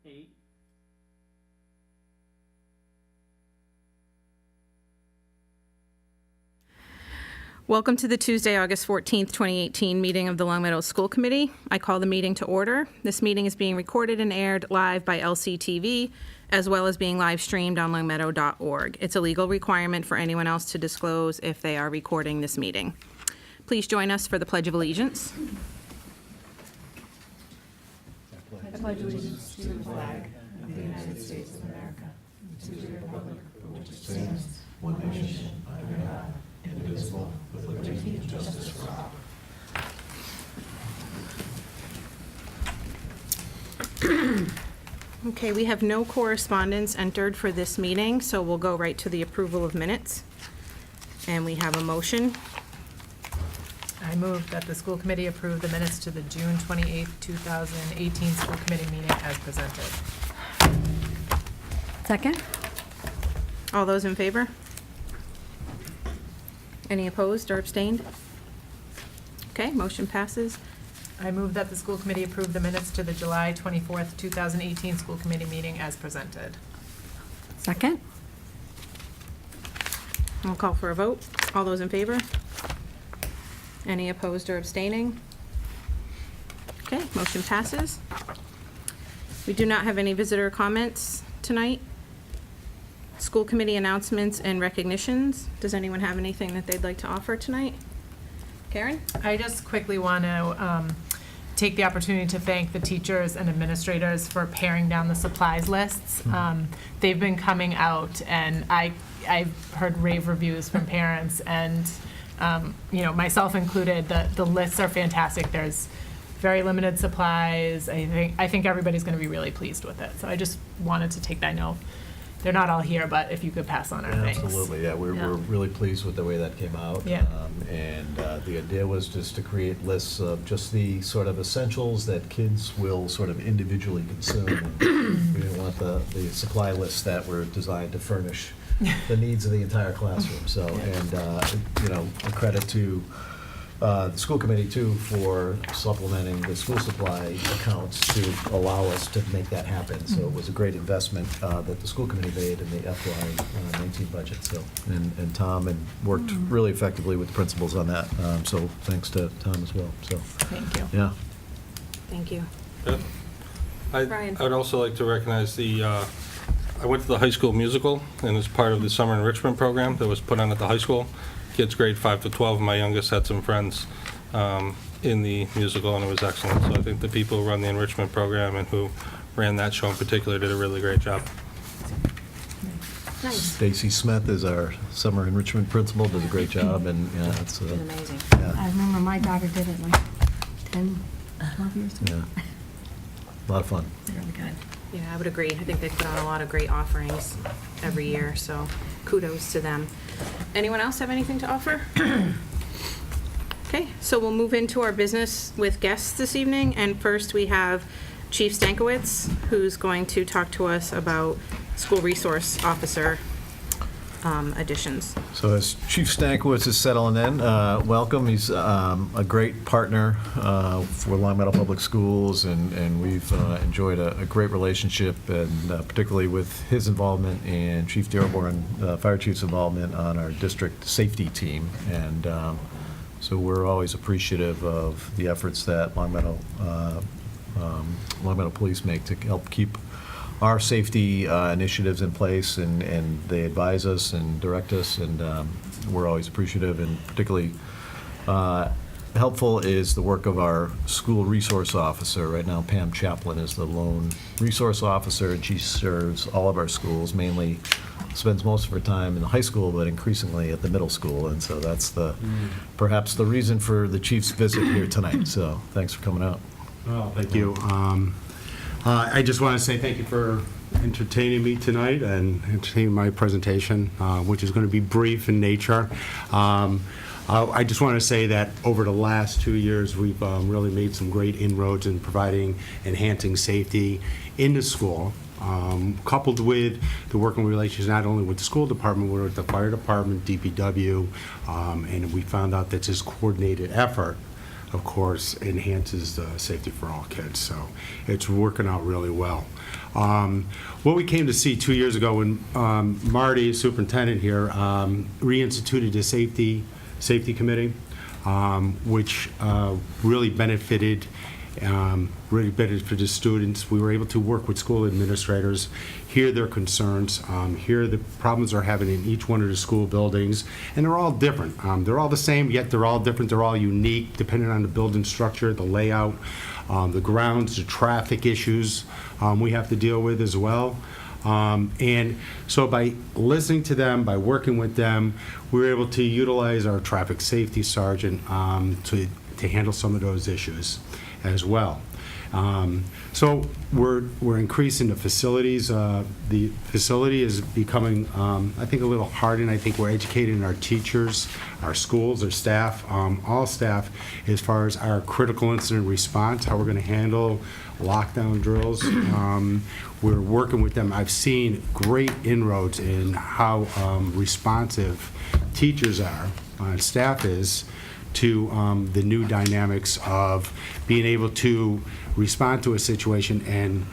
8. Welcome to the Tuesday, August 14th, 2018 meeting of the Long Meadow School Committee. I call the meeting to order. This meeting is being recorded and aired live by LCTV, as well as being live streamed on longmeadow.org. It's a legal requirement for anyone else to disclose if they are recording this meeting. Please join us for the Pledge of Allegiance. I pledge allegiance to the flag of the United States of America, to the republic for which it stands, one nation, under God, indivisible, with liberty and justice for all. Okay, we have no correspondence entered for this meeting, so we'll go right to the approval of minutes. And we have a motion. I move that the school committee approve the minutes to the June 28th, 2018 school committee meeting as presented. Second? All those in favor? Any opposed or abstained? Okay, motion passes. I move that the school committee approve the minutes to the July 24th, 2018 school committee meeting as presented. Second? I'll call for a vote. All those in favor? Any opposed or abstaining? Okay, motion passes. We do not have any visitor comments tonight. School committee announcements and recognitions. Does anyone have anything that they'd like to offer tonight? Karen? I just quickly want to take the opportunity to thank the teachers and administrators for paring down the supplies lists. They've been coming out, and I've heard rave reviews from parents, and myself included. The lists are fantastic. There's very limited supplies. I think everybody's going to be really pleased with it. So I just wanted to take that. I know they're not all here, but if you could pass on our thanks. Absolutely, yeah, we're really pleased with the way that came out. Yeah. And the idea was just to create lists of just the sort of essentials that kids will sort of individually consume. And we didn't want the supply lists that were designed to furnish the needs of the entire classroom. So, and, a credit to the school committee, too, for supplementing the school supply accounts to allow us to make that happen. So it was a great investment that the school committee made in the FY19 budget. So, and Tom and worked really effectively with the principals on that. So thanks to Tom as well. So, Thank you. yeah. Thank you. I would also like to recognize I went to the high school musical, and as part of the summer enrichment program that was put on at the high school. Kids grade 5 to 12, my youngest had some friends in the musical, and it was excellent. So I think the people who run the enrichment program and who ran that show in particular did a really great job. Nice. Stacy Smith is our summer enrichment principal, does a great job, and yeah, it's It's been amazing. yeah, I remember my daughter did it like 10, 12 years ago. yeah, a lot of fun. Really good. Yeah, I would agree. I think they put on a lot of great offerings every year, so kudos to them. Anyone else have anything to offer? Okay, so we'll move into our business with guests this evening, and first we have Chief Stankiewicz, who's going to talk to us about school resource officer additions. So as Chief Stankiewicz is settling in, welcome. He's a great partner for Long Meadow Public Schools, and we've enjoyed a great relationship, and particularly with his involvement and Chief Dearborn, Fire Chief's involvement on our district safety team. And so we're always appreciative of the efforts that Long Meadow Police make to help keep our safety initiatives in place, and they advise us and direct us, and we're always appreciative. And particularly helpful is the work of our school resource officer. Right now, Pam Chaplin is the lone resource officer, and she serves all of our schools, mainly spends most of her time in the high school, but increasingly at the middle school. And so that's perhaps the reason for the chief's visit here tonight. So thanks for coming out. Well, thank you. I just want to say thank you for entertaining me tonight and entertaining my presentation, which is going to be brief in nature. I just want to say that over the last 2 years, we've really made some great inroads in enhancing safety in the school, coupled with the working relations not only with the school department, but with the fire department, DPW, and we found out that this coordinated effort, of course, enhances the safety for all kids. So it's working out really well. What we came to see 2 years ago when Marty, superintendent here, reinstituted the safety committee, which really benefited the students. We were able to work with school administrators, hear their concerns, hear the problems they're having in each one of the school buildings, and they're all different. They're all the same, yet they're all different. They're all unique, depending on the building structure, the layout, the grounds, the traffic issues we have to deal with as well. And so by listening to them, by working with them, we were able to utilize our traffic safety sergeant to handle some of those issues as well. So we're increasing the facilities. The facility is becoming, I think, a little hardened. I think we're educating our teachers, our schools, our staff, all staff, as far as our critical incident response, how we're going to handle lockdown drills. We're working with them. I've seen great inroads in how responsive teachers are, staff is, to the new dynamics of being able to respond to a situation and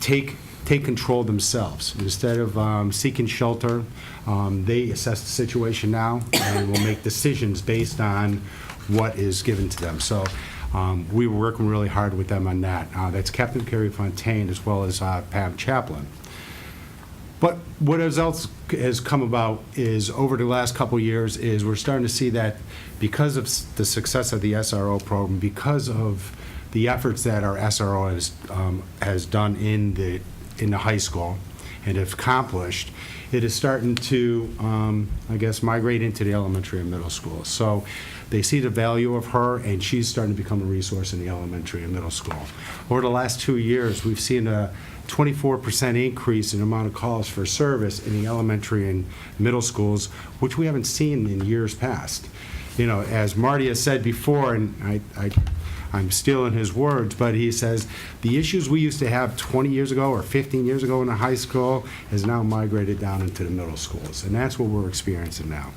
take control themselves. Instead of seeking shelter, they assess the situation now and will make decisions based on what is given to them. So we were working really hard with them on that. That's Captain Carrie Fontaine as well as Pam Chaplin. But what else has come about is over the last couple of years is we're starting to see that because of the success of the SRO program, because of the efforts that our SRO has done in the high school and have accomplished, it is starting to, I guess, migrate into the elementary and middle school. So they see the value of her, and she's starting to become a resource in the elementary and middle school. Over the last 2 years, we've seen a 24% increase in the amount of calls for service in the elementary and middle schools, which we haven't seen in years past. You know, as Marty has said before, and I'm stealing his words, but he says, the issues we used to have 20 years ago or 15 years ago in the high school has now migrated down into the middle schools, and that's what we're experiencing now.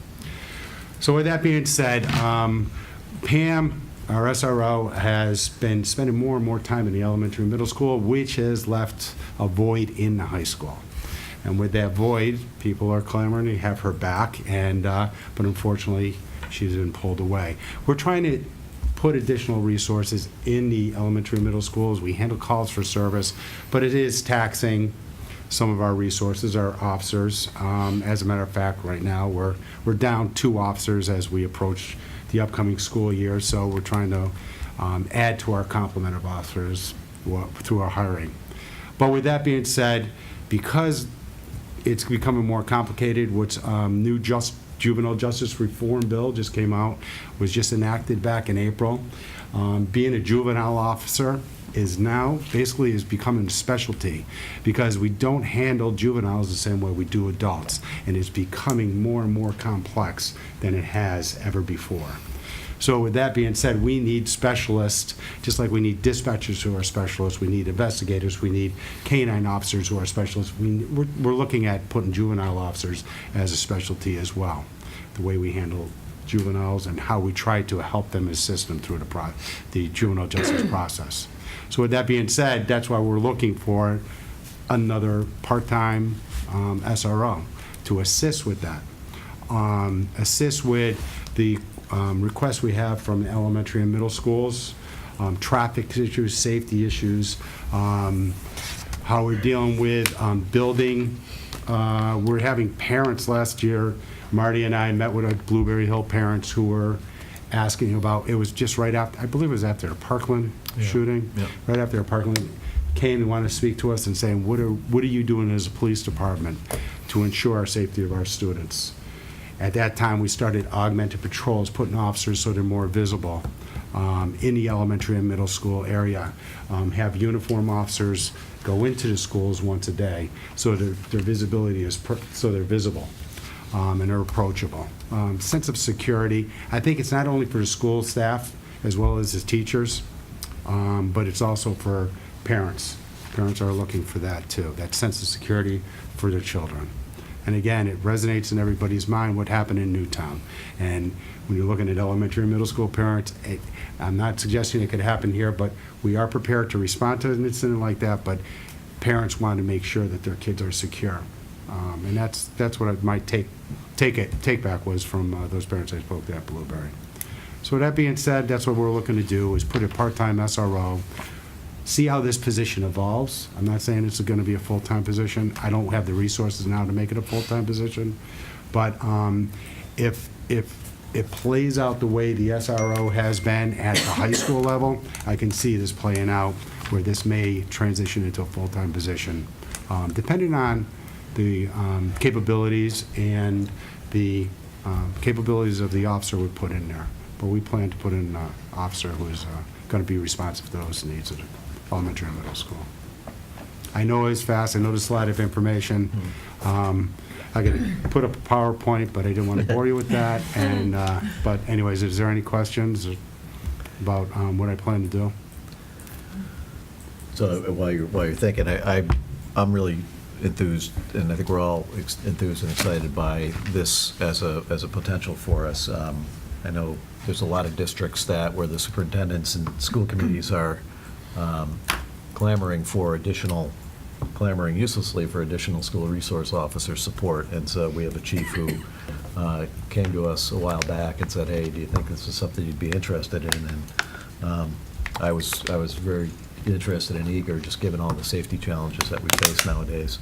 So with that being said, Pam, our SRO, has been spending more and more time in the elementary and middle school, which has left a void in the high school. And with that void, people are clamoring to have her back, and but unfortunately, she's been pulled away. We're trying to put additional resources in the elementary and middle schools. We handle calls for service, but it is taxing some of our resources, our officers. As a matter of fact, right now, we're down 2 officers as we approach the upcoming school year, so we're trying to add to our complement of officers through our hiring. But with that being said, because it's becoming more complicated, what's new juvenile justice reform bill just came out, was just enacted back in April. Being a juvenile officer is now basically is becoming a specialty because we don't handle juveniles the same way we do adults, and it's becoming more and more complex than it has ever before. So with that being said, we need specialists, just like we need dispatchers who are specialists, we need investigators, we need canine officers who are specialists. We're looking at putting juvenile officers as a specialty as well, the way we handle juveniles and how we try to help them, assist them through the juvenile justice process. So with that being said, that's why we're looking for another part-time SRO to assist with that. Assist with the requests we have from elementary and middle schools, traffic issues, safety issues, how we're dealing with building. We're having parents last year. Marty and I met with our Blueberry Hill parents who were asking about, it was just right after, I believe it was after the Parkland shooting, right after the Parkland, came and wanted to speak to us and saying, what are you doing as a police department to ensure our safety of our students? At that time, we started augmented patrols, putting officers so they're more visible in the elementary and middle school area. Have uniform officers go into the schools once a day so their visibility is, so they're visible and they're approachable. Sense of security, I think it's not only for the school staff as well as the teachers, but it's also for parents. Parents are looking for that too, that sense of security for their children. And again, it resonates in everybody's mind what happened in Newtown. And when you're looking at elementary and middle school parents, I'm not suggesting it could happen here, but we are prepared to respond to an incident like that. But parents want to make sure that their kids are secure. And that's what my take back was from those parents I spoke to at Blueberry. So with that being said, that's what we're looking to do, is put a part-time SRO, see how this position evolves. I'm not saying it's going to be a full-time position. I don't have the resources now to make it a full-time position. But if it plays out the way the SRO has been at the high school level, I can see this playing out where this may transition into a full-time position, depending on the capabilities and the capabilities of the officer we put in there. But we plan to put in an officer who is going to be responsive to those needs of the elementary and middle school. I know it's fast. I know there's a lot of information. I could put up a PowerPoint, but I didn't want to bore you with that. And but anyways, is there any questions about what I plan to do? So while you're thinking, I'm really enthused, and I think we're all enthused and excited by this as a potential for us. I know there's a lot of districts where the superintendents and school committees are clamoring uselessly for additional school resource officer support. And so we have a chief who came to us a while back and said, hey, do you think this is something you'd be interested in? And I was very interested and eager, just given all the safety challenges that we face nowadays.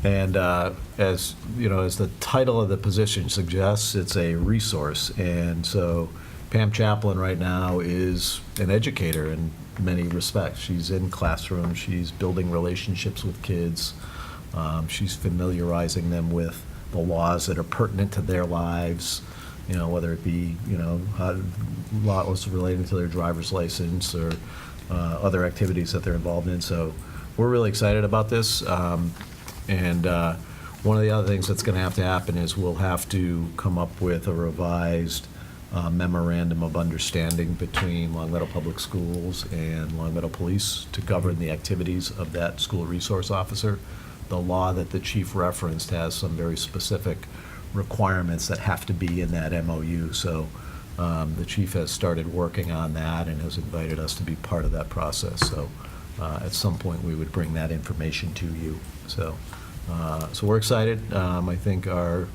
And as you know, as the title of the position suggests, it's a resource. And so Pam Chaplin right now is an educator in many respects. She's in classrooms, she's building relationships with kids, she's familiarizing them with the laws that are pertinent to their lives, you know, whether it be, you know, laws relating to their driver's license or other activities that they're involved in. So we're really excited about this. And one of the other things that's going to have to happen is we'll have to come up with a revised memorandum of understanding between Long Meadow Public Schools and Long Meadow Police to govern the activities of that school resource officer. The law that the chief referenced has some very specific requirements that have to be in that MOU. So the chief has started working on that and has invited us to be part of that process. So at some point we would bring that information to you. So we're excited. I think our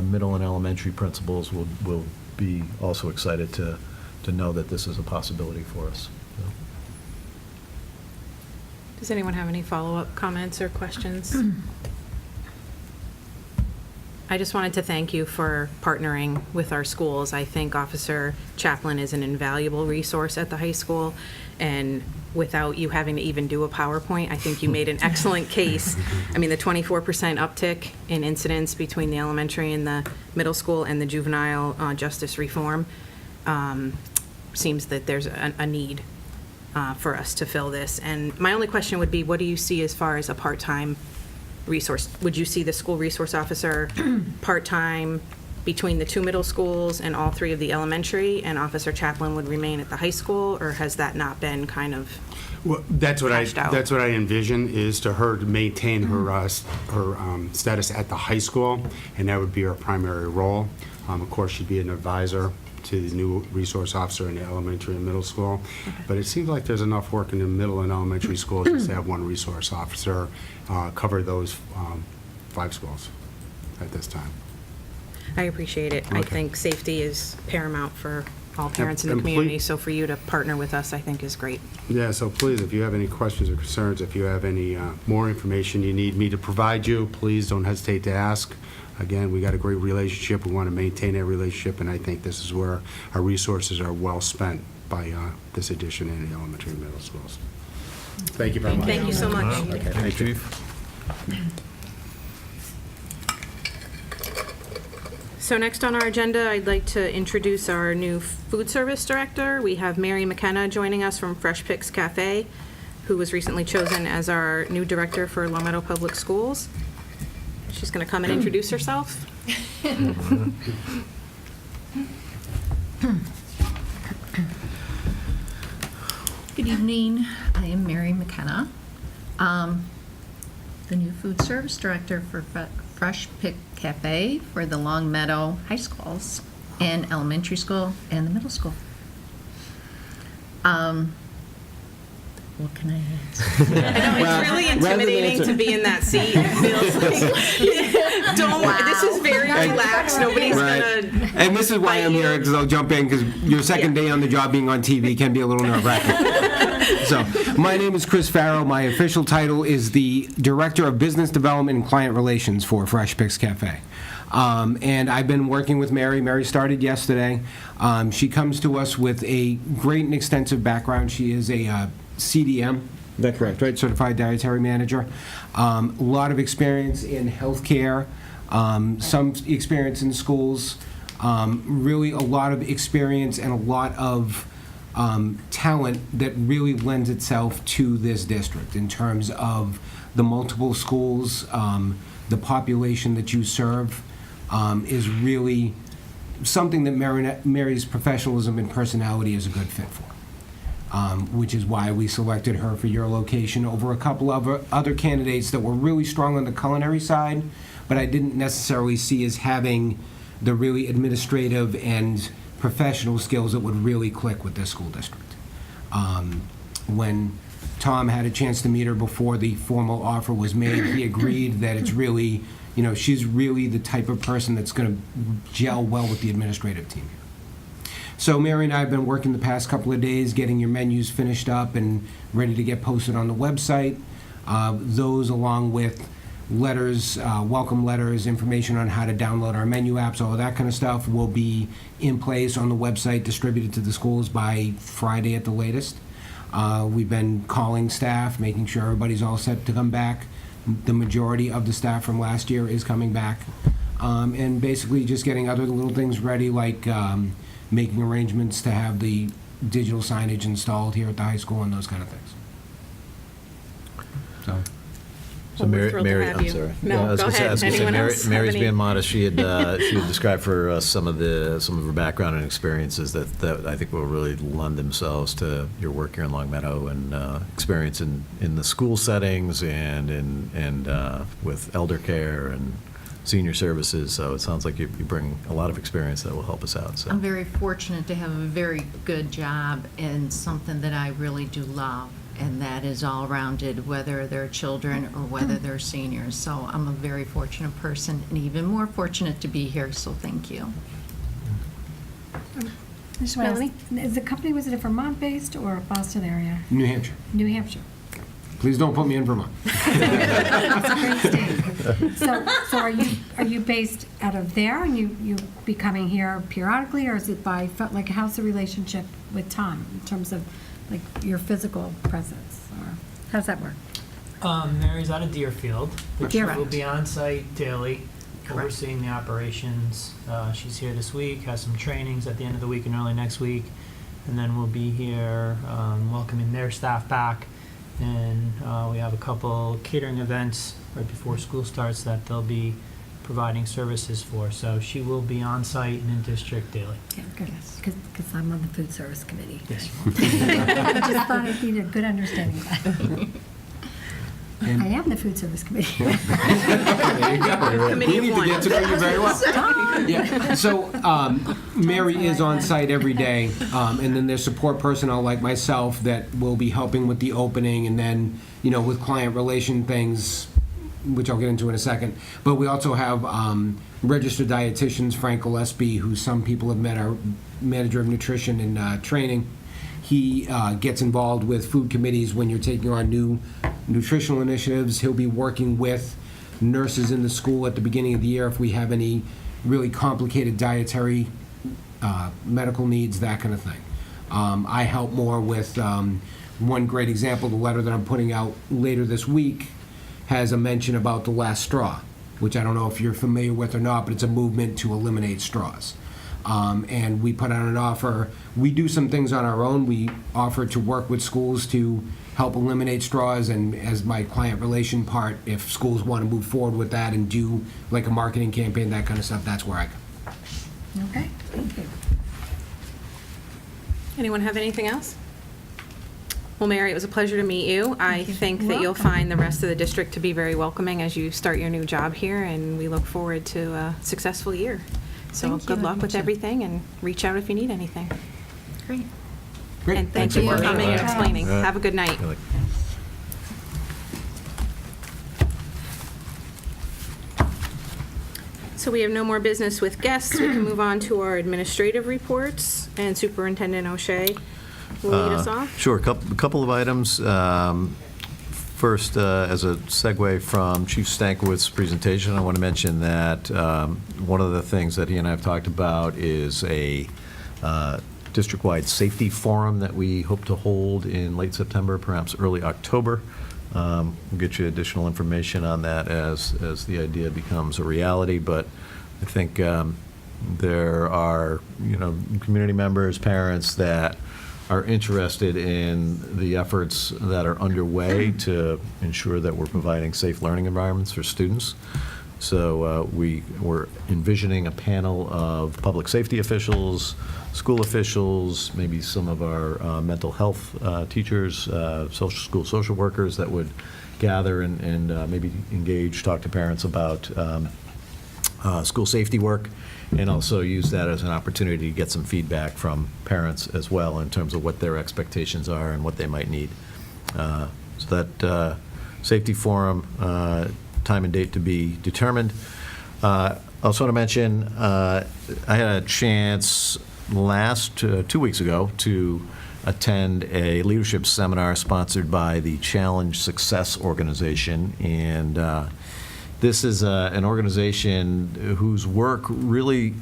middle and elementary principals will be also excited to know that this is a possibility for us. So. Does anyone have any follow-up comments or questions? I just wanted to thank you for partnering with our schools. I think Officer Chaplin is an invaluable resource at the high school, and without you having to even do a PowerPoint, I think you made an excellent case. I mean, the 24% uptick in incidents between the elementary and the middle school and the juvenile justice reform seems that there's a need for us to fill this. And my only question would be, what do you see as far as a part-time resource? Would you see the school resource officer part-time between the two middle schools and all three of the elementary, and Officer Chaplin would remain at the high school, or has that not been kind of Well, that's what hashed out? That's what I envision, is to her to maintain her status at the high school, and that would be her primary role. Of course, she'd be an advisor to the new resource officer in the elementary and middle school. Okay. But it seems like there's enough work in the middle and elementary schools just to have one resource officer cover those 5 schools at this time. I appreciate it. I Okay. think safety is paramount for all parents in the and community, so for you to partner with us, I think is great. Yeah, so please, if you have any questions or concerns, if you have any more information you need me to provide you, please don't hesitate to ask. Again, we got a great relationship. We want to maintain that relationship, and I think this is where our resources are well spent by this addition in the elementary and middle schools. Thank you very much. Thank you so much. Thank you, Chief. So next on our agenda, I'd like to introduce our new food service director. We have Mary McKenna joining us from Fresh Picks Cafe, who was recently chosen as our new director for Long Meadow Public Schools. She's going to come and introduce herself. Good evening. I am Mary McKenna, the new food service director for Fresh Pick Cafe for the Long Meadow High Schools and elementary school and the middle school. What can I answer? I know, it's really intimidating to be in that seat. It feels like, this is very relaxed, nobody's Right. gonna. And this is why I'm fight here, you. because I'll jump in, because your second day on the job being on TV can be a little nerve-wracking. So, my name is Chris Farrow. My official title is the Director of Business Development and Client Relations for Fresh Picks Cafe. And I've been working with Mary. Mary started yesterday. She comes to us with a great and extensive background. She is a CDM. Is that correct, right? Certified Dietary Manager. A lot of experience in healthcare, some experience in schools, really a lot of experience and a lot of talent that really lends itself to this district in terms of the multiple schools, the population that you serve is really something that Mary's professionalism and personality is a good fit for. Which is why we selected her for your location over a couple of other candidates that were really strong on the culinary side, but I didn't necessarily see as having the really administrative and professional skills that would really click with this school district. When Tom had a chance to meet her before the formal offer was made, he agreed that it's really, she's really the type of person that's going to gel well with the administrative team here. So Mary and I have been working the past couple of days getting your menus finished up and ready to get posted on the website. Those along with letters, welcome letters, information on how to download our menu apps, all of that kind of stuff will be in place on the website, distributed to the schools by Friday at the latest. We've been calling staff, making sure everybody's all set to come back. The majority of the staff from last year is coming back. And basically just getting other little things ready, like making arrangements to have the digital signage installed here at the high school and those kind of things. So, So Well, we're Mary, thrilled to have I'm you. sorry. No, Yeah, I was go gonna say- I ahead. was gonna say, Anyone Mary- else have Mary's any- being modest. She had described for us some of her background and experiences that I think will really lend themselves to your work here in Long Meadow and experience in the school settings and with elder care and senior services. So it sounds like you bring a lot of experience that will help us out. So. I'm very fortunate to have a very good job and something that I really do love, and that is all-rounded, whether they're children or whether they're seniors. So I'm a very fortunate person, and even more fortunate to be here, so thank you. I just wanna Melanie? ask, is the company, was it a Vermont-based or a Boston area? New Hampshire. New Hampshire. Please don't put me in Vermont. It's a great state. So are you based out of there, and you be coming here periodically, or is it by, like, how's the relationship with Tom in terms of, like, your physical presence? Or how does that work? Mary's out of Deerfield, but she will Correct. be on site daily, Correct. overseeing the operations. She's here this week, has some trainings at the end of the week and early next week, and then we'll be here welcoming their staff back. And we have a couple catering events right before school starts that they'll be providing services for. So she will be on site and in district daily. Yeah, good, because I'm on the food service committee. Yes. I just thought I needed a good understanding of that. And- I am the food service committee. There you go. Committee We need of to one. get to know you very well. Yeah. So Mary is on site every day, and then there's support personnel like myself that will be helping with the opening, and then, with client relation things, which I'll get into in a second. But we also have registered dietitians, Frank Gillespie, who some people have met, our manager of nutrition and training. He gets involved with food committees when you're taking on new nutritional initiatives. He'll be working with nurses in the school at the beginning of the year if we have any really complicated dietary medical needs, that kind of thing. I help more with one great example. The letter that I'm putting out later this week has a mention about the last straw, which I don't know if you're familiar with or not, but it's a movement to eliminate straws. And we put out an offer. We do some things on our own. We offer to work with schools to help eliminate straws, and as my client relation part, if schools want to move forward with that and do like a marketing campaign, that kind of stuff, that's where I come. Okay, thank you. Anyone have anything else? Well, Mary, it was a pleasure to meet you. I think You're that you'll welcome. find the rest of the district to be very welcoming as you start your new job here, and we look forward to a successful year. So Thank good you. luck with You too. everything, and reach out if you need anything. Great. Great. And thank Thanks you for so much. coming and explaining. Uh, Have a good night. You're like, So we have no more business with guests. We can move on to our administrative reports, and Superintendent O'Shea will lead us off. Sure, a couple of items. First, as a segue from Chief Stankowitz's presentation, I want to mention that one of the things that he and I have talked about is a district-wide safety forum that we hope to hold in late September, perhaps early October. We'll get you additional information on that as the idea becomes a reality, but I think there are, community members, parents that are interested in the efforts that are underway to ensure that we're providing safe learning environments for students. So we're envisioning a panel of public safety officials, school officials, maybe some of our mental health teachers, school social workers that would gather and maybe engage, talk to parents about school safety work, and also use that as an opportunity to get some feedback from parents as well in terms of what their expectations are and what they might need. So that safety forum, time and date to be determined. I also want to mention, I had a chance 2 weeks ago to attend a leadership seminar sponsored by the Challenge Success Organization, and this is an organization whose work really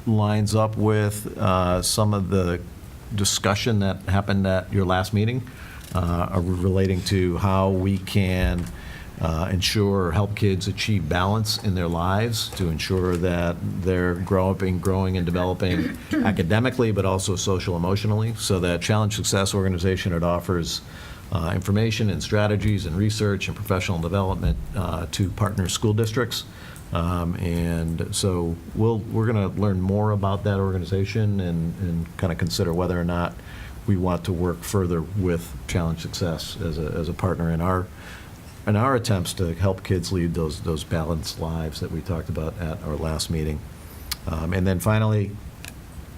lines up with some of the discussion that happened at your last meeting relating to how we can ensure or help kids achieve balance in their lives, to ensure that they're growing and developing academically, but also social emotionally. So that Challenge Success Organization, it offers information and strategies and research and professional development to partner school districts. And so we're going to learn more about that organization and kind of consider whether or not we want to work further with Challenge Success as a partner in our attempts to help kids lead those balanced lives that we talked about at our last meeting. And then finally,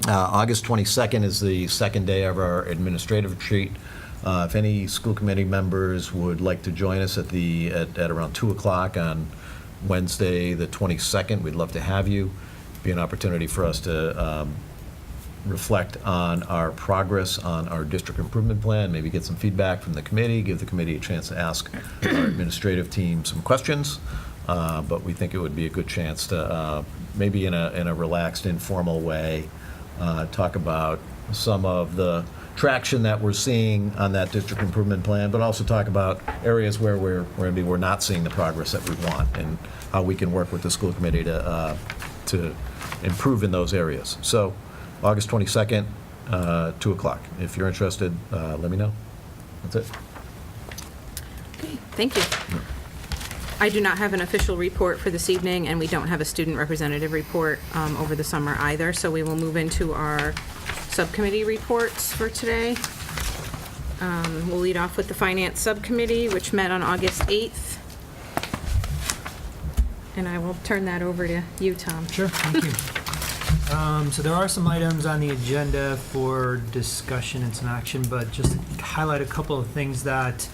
August 22nd is the second day of our administrative retreat. If any school committee members would like to join us at around 2 o'clock on Wednesday, the 22nd, we'd love to have you. Be an opportunity for us to reflect on our progress on our district improvement plan, maybe get some feedback from the committee, give the committee a chance to ask our administrative team some questions. But we think it would be a good chance to maybe in a relaxed, informal way talk about some of the traction that we're seeing on that district improvement plan, but also talk about areas where we're not seeing the progress that we want and how we can work with the school committee to improve in those areas. So August 22nd, 2 o'clock. If you're interested, let me know. That's it. Okay, thank you. I do not have an official report for this evening, and we don't have a student representative report over the summer either, so we will move into our subcommittee reports for today. We'll lead off with the Finance Subcommittee, which met on August 8th. And I will turn that over to you, Tom. Sure, thank you. So there are some items on the agenda for discussion and some action, but just to highlight a couple of things that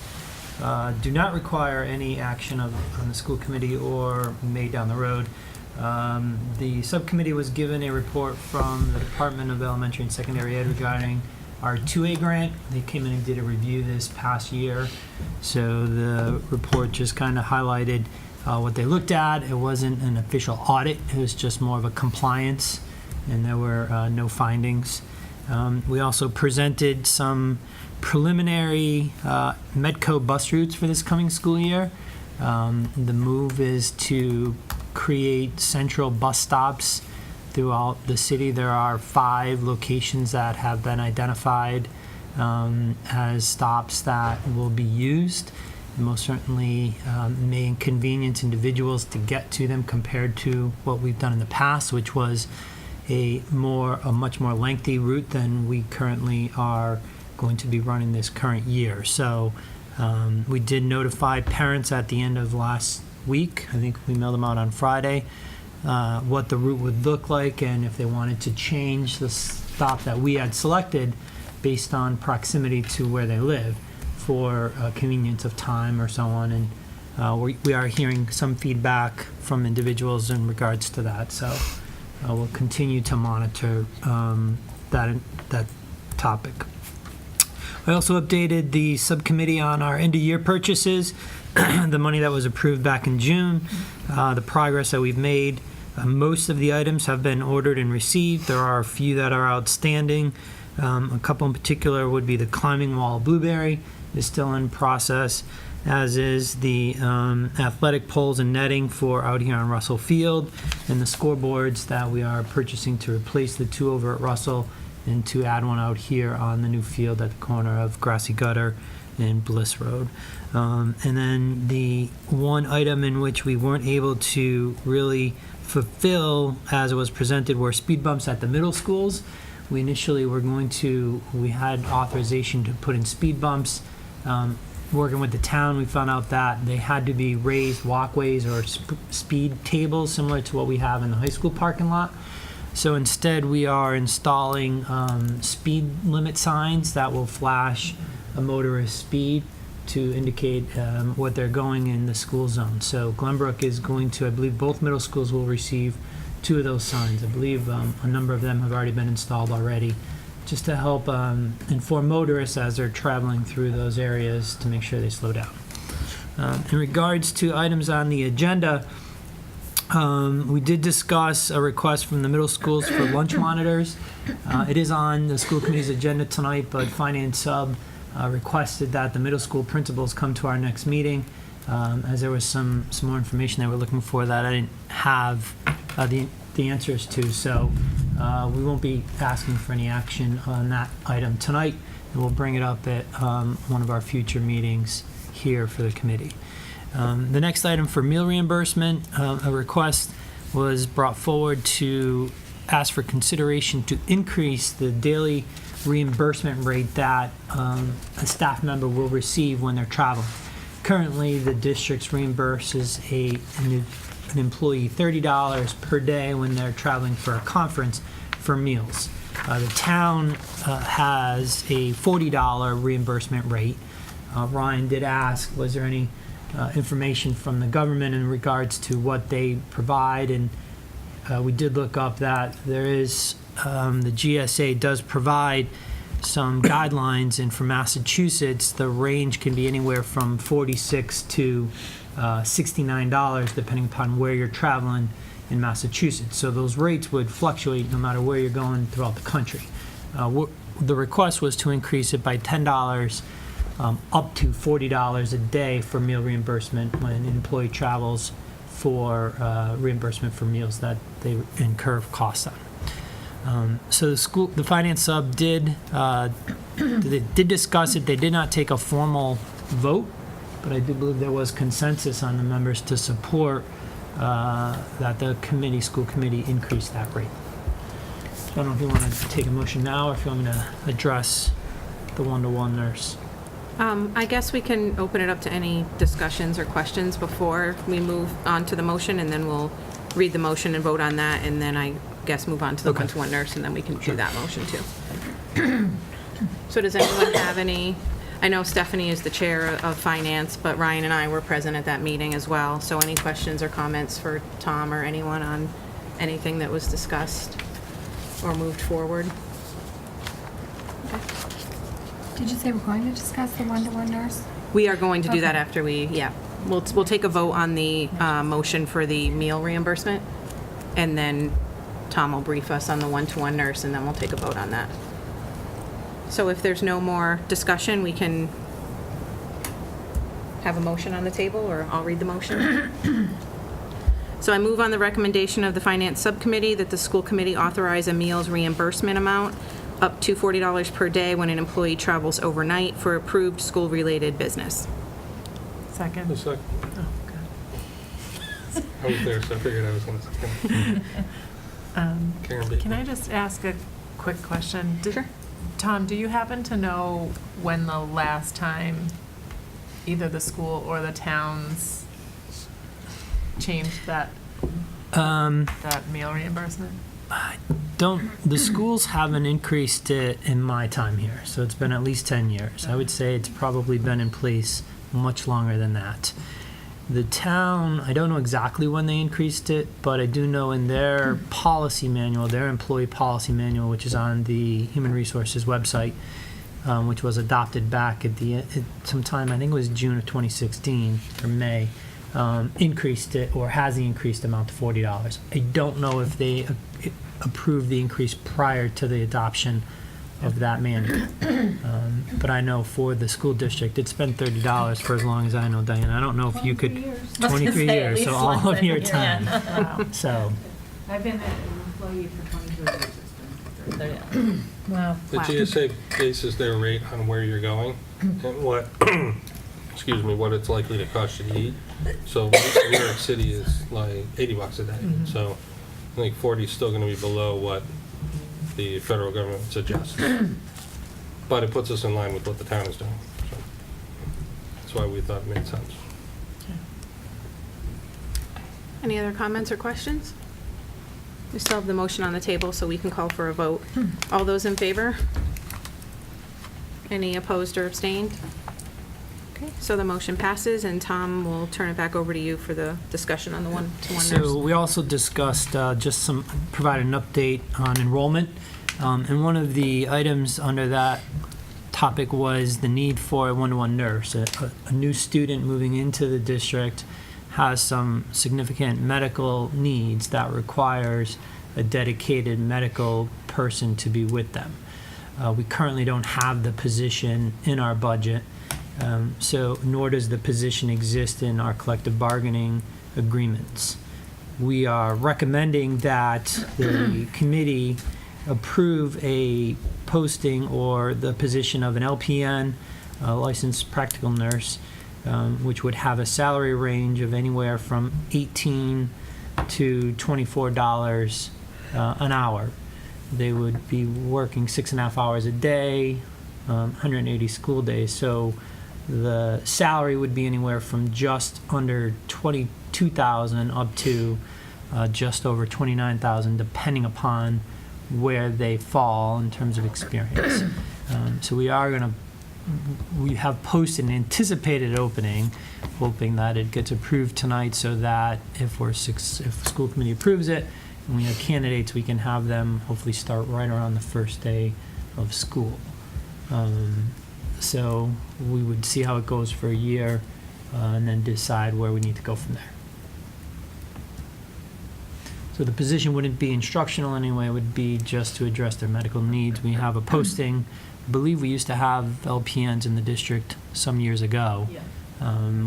do not require any action on the school committee or made down the road. The subcommittee was given a report from the Department of Elementary and Secondary Ed regarding our 2A grant. They came in and did a review this past year. So the report just kind of highlighted what they looked at. It wasn't an official audit. It was just more of a compliance, and there were no findings. We also presented some preliminary Medco bus routes for this coming school year. The move is to create central bus stops throughout the city. There are 5 locations that have been identified as stops that will be used. It most certainly may inconvenience individuals to get to them compared to what we've done in the past, which was a much more lengthy route than we currently are going to be running this current year. So we did notify parents at the end of last week. I think we mailed them out on Friday, what the route would look like, and if they wanted to change the stop that we had selected, based on proximity to where they live for convenience of time or so on. And we are hearing some feedback from individuals in regards to that. So we'll continue to monitor that topic. I also updated the subcommittee on our end-of-year purchases, the money that was approved back in June, the progress that we've made. Most of the items have been ordered and received. There are a few that are outstanding. A couple in particular would be the climbing wall Blueberry is still in process, as is the athletic poles and netting for out here on Russell Field, and the scoreboards that we are purchasing to replace the two over at Russell and to add one out here on the new field at the corner of Grassy Gutter and Bliss Road. And then the one item in which we weren't able to really fulfill as it was presented were speed bumps at the middle schools. We initially we had authorization to put in speed bumps. Working with the town, we found out that they had to be raised walkways or speed tables similar to what we have in the high school parking lot. So instead, we are installing speed limit signs that will flash a motorist's speed to indicate what they're going in the school zone. So Glenbrook is going to, I believe both middle schools will receive 2 of those signs. I believe a number of them have already been installed already, just to help inform motorists as they're traveling through those areas to make sure they slow down. In regards to items on the agenda, we did discuss a request from the middle schools for lunch monitors. It is on the school committee's agenda tonight, but Finance Sub requested that the middle school principals come to our next meeting, as there was some more information they were looking for that I didn't have the answers to. So we won't be asking for any action on that item tonight, and we'll bring it up at one of our future meetings here for the committee. The next item for meal reimbursement, a request was brought forward to ask for consideration to increase the daily reimbursement rate that a staff member will receive when they're traveling. Currently, the district reimburses an employee $30 per day when they're traveling for a conference for meals. The town has a $40 reimbursement rate. Ryan did ask, was there any information from the government in regards to what they provide, and we did look up that there is, the GSA does provide some guidelines, and for Massachusetts, the range can be anywhere from $46 to $69, depending upon where you're traveling in Massachusetts. So those rates would fluctuate no matter where you're going throughout the country. The request was to increase it by $10 up to $40 a day for meal reimbursement when an employee travels for reimbursement for meals that they incur costs on. So the Finance Sub did discuss it. They did not take a formal vote, but I do believe there was consensus on the members to support that the school committee increase that rate. So I don't know if you want to take a motion now or if you want me to address the one-to-one nurse. I guess we can open it up to any discussions or questions before we move on to the motion, and then we'll read the motion and vote on that, and then I guess move on to the one-to-one nurse, and then we can do that motion too. So does anyone have any, I know Stephanie is the chair of finance, but Ryan and I were present at that meeting as well, so any questions or comments for Tom or anyone on anything that was discussed or moved forward? Did you say we're going to discuss the one-to-one nurse? We are going to do that Okay. after we'll take a vote on the motion for the meal reimbursement, and then Tom will brief us on the one-to-one nurse, and then we'll take a vote on that. So if there's no more discussion, we can have a motion on the table, or I'll read the motion. So I move on the recommendation of the Finance Subcommittee that the school committee authorize a meals reimbursement amount up to $40 per day when an employee travels overnight for approved school-related business. Second. A second. I was there, so I figured I was going to second. Karen beat Can me. I just ask a quick question? Sure. Tom, do you happen to know when the last time either the school or the towns changed that meal reimbursement? The schools haven't increased it in my time here, so it's been at least 10 years. I would say it's probably been in place much longer than that. The town, I don't know exactly when they increased it, but I do know in their policy manual, their employee policy manual, which is on the Human Resources website, which was adopted back at sometime, I think it was June of 2016 or May, increased it, or has the increased amount to $40. I don't know if they approved the increase prior to the adoption of that manual. But I know for the school district, it's been $30 for as long as I know, Diane. I don't know if you could, 23 years, so all of your time. So, I've been an employee for 22 years. It's been 30. Wow. The GSA bases their rate on where you're going and what, excuse me, what it's likely to cost you to eat. So New York City is like $80 a day. So I think 40 is still going to be below what the federal government suggests. But it puts us in line with what the town is doing. So that's why we thought it made sense. Any other comments or questions? We still have the motion on the table, so we can call for a vote. All those in favor? Any opposed or abstained? Okay, so the motion passes, and Tom, will turn it back over to you for the discussion on the one-to-one so nurse. we also discussed provide an update on enrollment. And one of the items under that topic was the need for a one-to-one nurse. A new student moving into the district has some significant medical needs that requires a dedicated medical person to be with them. We currently don't have the position in our budget, so nor does the position exist in our collective bargaining agreements. We are recommending that the committee approve a posting or the position of an LPN, a licensed practical nurse, which would have a salary range of anywhere from $18 to $24 an hour. They would be working 6.5 hours a day, 180 school days. So the salary would be anywhere from just under $22,000 up to just over $29,000, depending upon where they fall in terms of experience. So we have posted an anticipated opening, hoping that it gets approved tonight, so that if the school committee approves it and we have candidates, we can have them hopefully start right around the first day of school. So we would see how it goes for a year and then decide where we need to go from there. So the position wouldn't be instructional anyway, it would be just to address their medical needs. We have a posting. I believe we used to have LPNs in the district some years ago.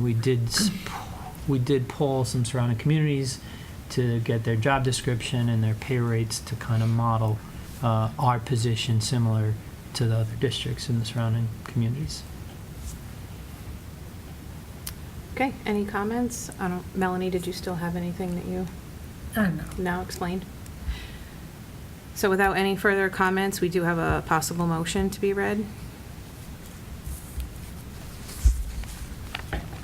We did poll some surrounding communities to get their job description and their pay rates to kind of model our position similar to the other districts in the surrounding communities. Okay, any comments? Melanie, did you still have anything that you now explained? So without any further comments, we do have a possible motion to be read.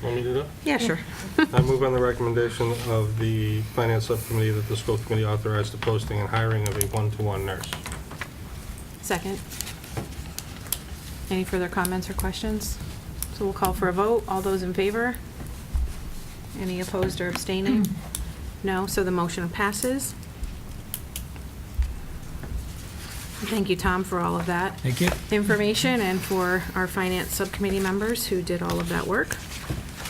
Want me to do that? Yeah, sure. I move on the recommendation of the Finance Subcommittee that the school committee authorize the posting and hiring of a one-to-one nurse. Second. Any further comments or questions? So we'll call for a vote. All those in favor? Any opposed or abstaining? No, so the motion passes. Thank you, Tom, for all of that Thank you. information, and for our finance subcommittee members who did all of that work.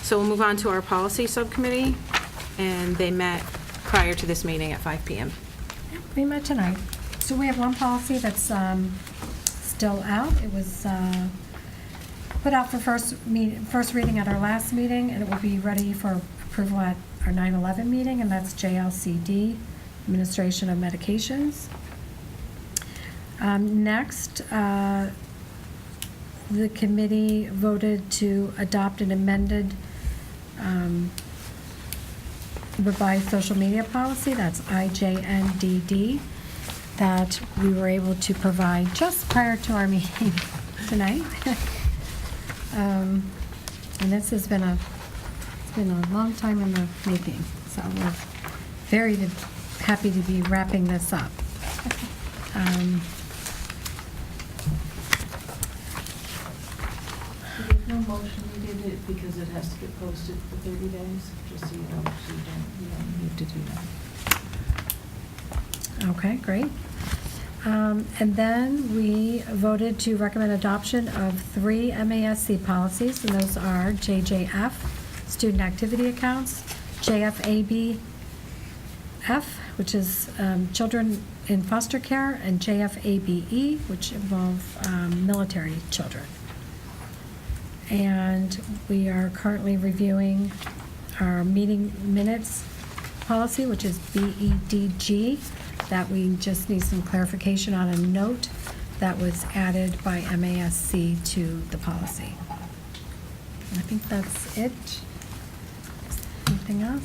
So we'll move on to our policy subcommittee, and they met prior to this meeting at 5 p.m. We met tonight. So we have one policy that's still out. It was put out for first reading at our last meeting, and it will be ready for approval at our 9/11 meeting, and that's JLCD, Administration of Medications. Next, the committee voted to adopt an amended revised social media policy, that's IJNDD, that we were able to provide just prior to our meeting tonight. And this has been it's been a long time in the making, so we're very happy to be wrapping this up. There's no motion needed because it has to get posted for 30 days, just so you know, so you don't need to do that. Okay, great. And then we voted to recommend adoption of 3 MASC policies, and those are JJF, Student Activity Accounts, JFABF, which is Children in Foster Care, and JFABE, which involve military children. And we are currently reviewing our meeting minutes policy, which is BEDG, that we just need some clarification on a note that was added by MASC to the policy. I think that's it. Anything else?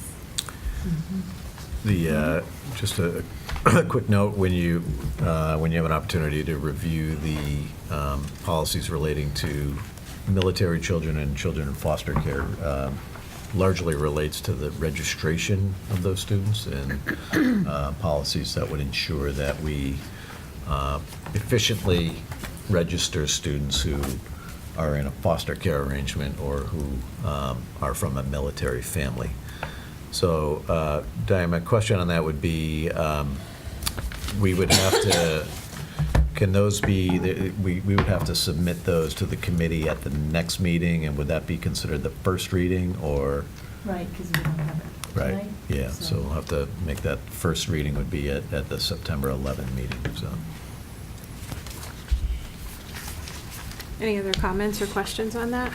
Just a quick note, when you have an opportunity to review the policies relating to military children and children in foster care, largely relates to the registration of those students and policies that would ensure that we efficiently register students who are in a foster care arrangement or who are from a military family. So, Diane, my question on that would be, we would have to, can those be, we would have to submit those to the committee at the next meeting, and would that be considered the first reading, or? Right, because we don't have it Right, tonight. yeah, so we'll have to make that first reading would be at the September 11 meeting, so. Any other comments or questions on that?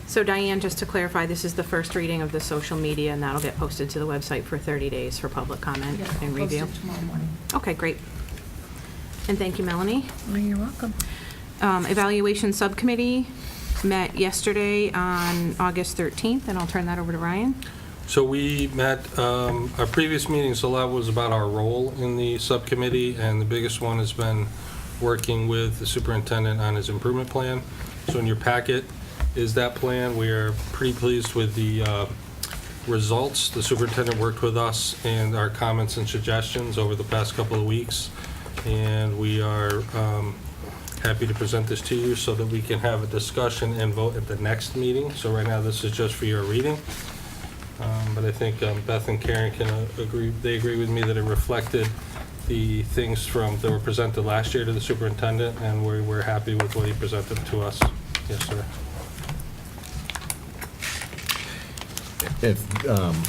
So Diane, just to clarify, this is the first reading of the social media, and that'll get posted to the website for 30 days for public comment Yeah, and review? posted tomorrow morning. Okay, great. And thank you, Melanie. Oh, you're welcome. Evaluation Subcommittee met yesterday on August 13th, and I'll turn that over to Ryan. So we met, our previous meetings, a lot was about our role in the subcommittee, and the biggest one has been working with the superintendent on his improvement plan. So in your packet is that plan. We are pretty pleased with the results. The superintendent worked with us and our comments and suggestions over the past couple of weeks, and we are happy to present this to you so that we can have a discussion and vote at the next meeting. So right now, this is just for your reading. But I think Beth and Karen can agree, they agree with me that it reflected the things that were presented last year to the superintendent, and we're happy with what he presented to us. Yes, sir. If,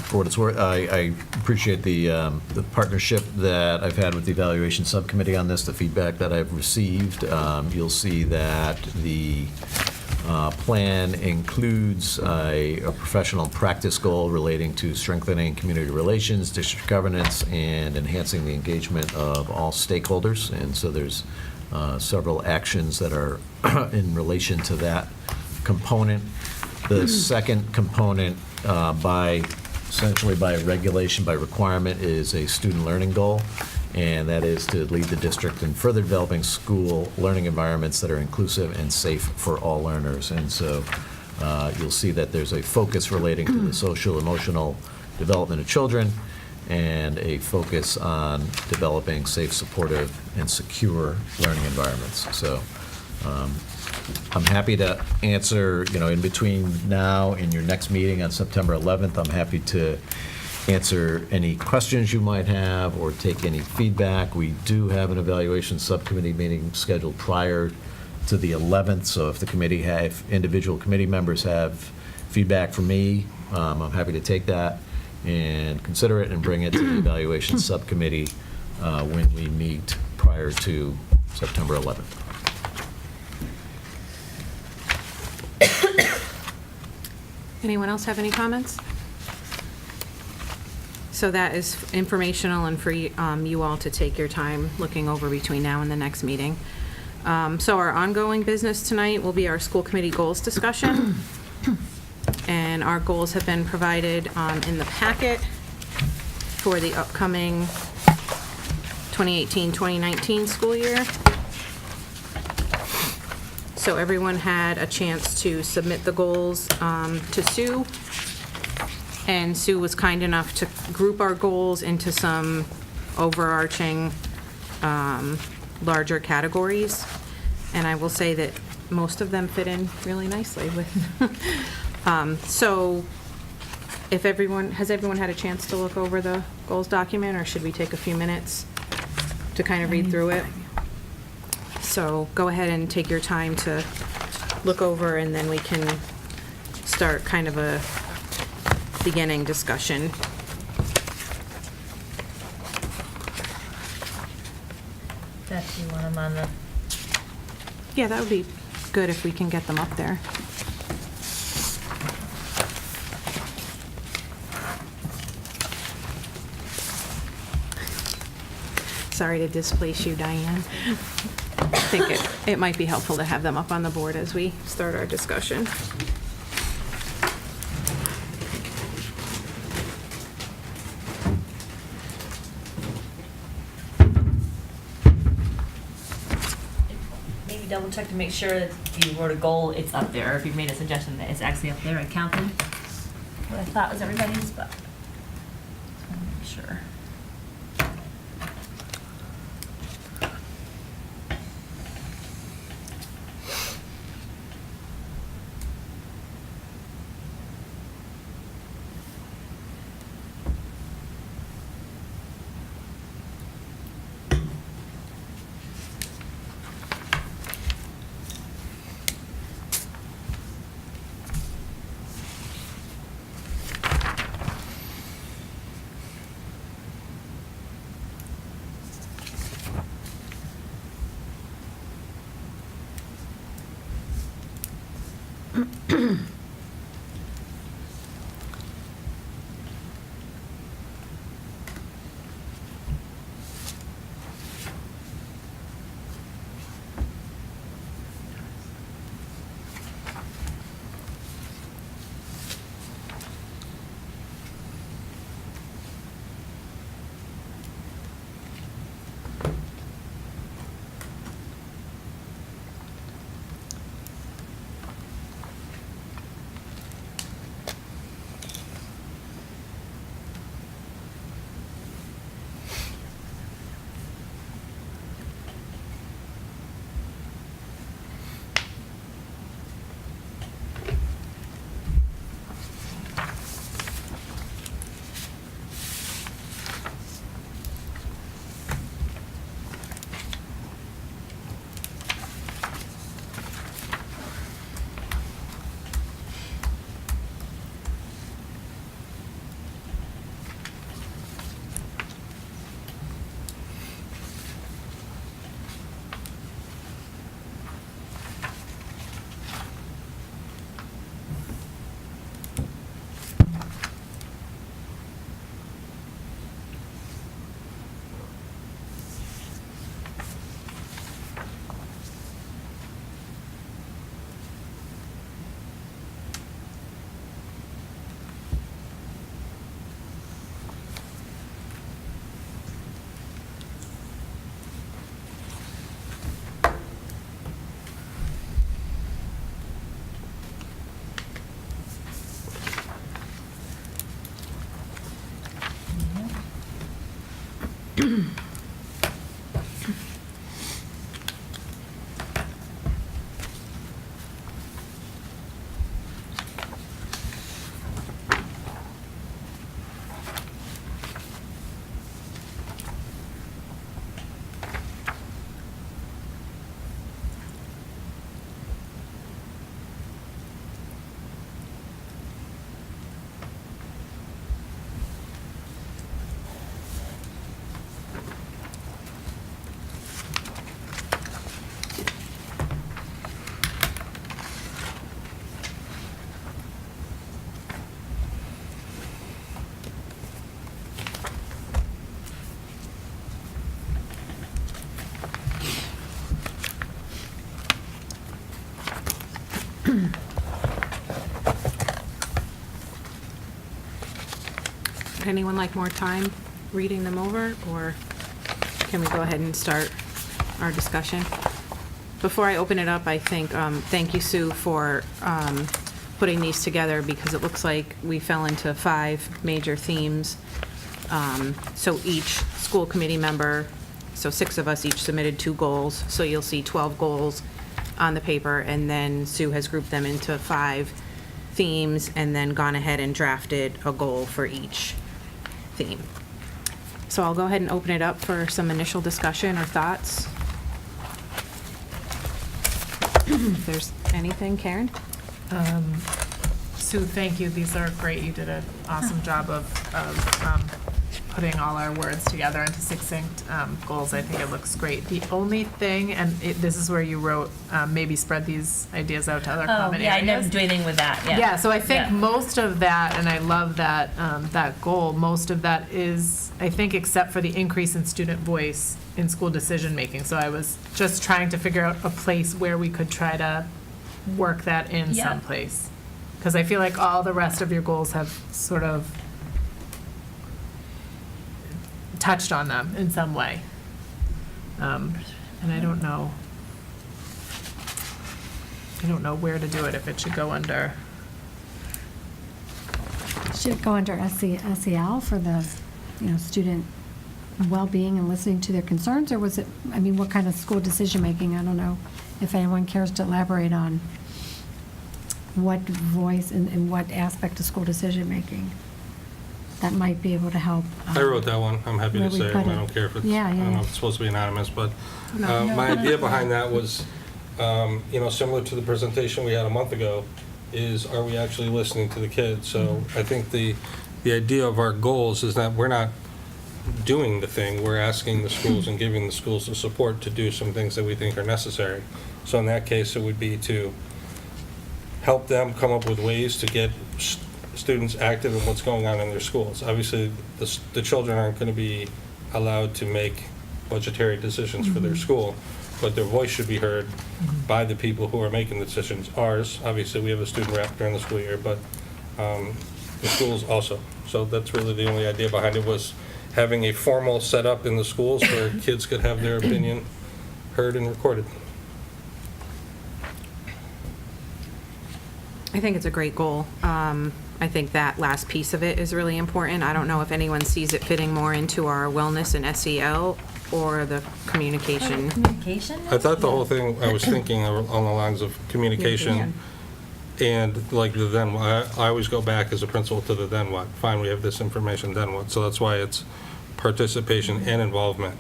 for what it's worth, I appreciate the partnership that I've had with the evaluation subcommittee on this, the feedback that I've received. You'll see that the plan includes a professional practice goal relating to strengthening community relations, district governance, and enhancing the engagement of all stakeholders. And so there's several actions that are in relation to that component. The second component, essentially by regulation, by requirement, is a student learning goal, and that is to lead the district in further developing school learning environments that are inclusive and safe for all learners. And so you'll see that there's a focus relating to the social, emotional development of children, and a focus on developing safe, supportive, and secure learning environments. So I'm happy to answer, in between now and your next meeting on September 11th, I'm happy to answer any questions you might have or take any feedback. We do have an evaluation subcommittee meeting scheduled prior to the 11th, so if the committee if individual committee members have feedback from me, I'm happy to take that and consider it and bring it to the evaluation subcommittee when we meet prior to September 11th. Anyone else have any comments? So that is informational and for you all to take your time looking over between now and the next meeting. So our ongoing business tonight will be our school committee goals discussion. And our goals have been provided in the packet for the upcoming 2018-2019 school year. So everyone had a chance to submit the goals to Sue. And Sue was kind enough to group our goals into some overarching, larger categories. And I will say that most of them fit in really nicely with, so if has everyone had a chance to look over the goals document, or should we take a few minutes to kind of read through it? So go ahead and take your time to look over, and then we can start kind of a beginning discussion. Beth, do you want them on the, Yeah, that would be good if we can get them up there. Sorry to displace you, Diane. I think it might be helpful to have them up on the board as we start our discussion. maybe double check to make sure that if you wrote a goal, it's up there, or if you've made a suggestion that it's actually up there. I counted what I thought was everybody's, but just want to make sure. Would anyone like more time reading them over, or can we go ahead and start our discussion? Before I open it up, I think, thank you, Sue, for putting these together, because it looks like we fell into 5 major themes So each school committee member, so 6 of us each submitted 2 goals, so you'll see 12 goals on the paper, and then Sue has grouped them into 5 themes, and then gone ahead and drafted a goal for each theme. So I'll go ahead and open it up for some initial discussion or thoughts. If there's anything, Karen? Sue, thank you. These are great. You did an awesome job of putting all our words together into succinct goals. I think it looks great. The only thing, and this is where you wrote, maybe spread these ideas out to other Oh, common yeah, I areas. never do anything with that, yeah. Yeah, so I think Yeah. most of that, and I love that, that goal, most of that is, I think, except for the increase in student voice in school decision-making. So I was just trying to figure out a place where we could try to work that in Yeah. someplace. Because I feel like all the rest of your goals have sort of touched on them in some way. And I don't know where to do it, if it should go under. Should it go under SEL for the, student well-being and listening to their concerns, or was it, what kind of school decision-making? I don't know if anyone cares to elaborate on what voice and what aspect of school decision-making that might be able to help. I wrote that one. I'm happy where to we say it. put I it. don't care if it's, Yeah, I don't know yeah. if it's supposed to be anonymous, but No. my idea behind that was, similar to the presentation we had a month ago, is are we actually listening to the kids? So I think the idea of our goals is that we're not doing the thing, we're asking the schools and giving the schools the support to do some things that we think are necessary. So in that case, it would be to help them come up with ways to get students active in what's going on in their schools. Obviously, the children aren't going to be allowed to make budgetary decisions for their school, but their voice should be heard by the people who are making the decisions. Ours, obviously, we have a student rep during the school year, but the schools also. So that's really the only idea behind it, was having a formal setup in the schools where kids could have their opinion heard and recorded. I think it's a great goal. I think that last piece of it is really important. I don't know if anyone sees it fitting more into our wellness and SEL or the communication. Communication? I thought the whole thing, I was thinking on the lines of communication and like the then what. I always go back as a principal to the then what. Fine, we have this information, then what? So that's why it's participation and involvement.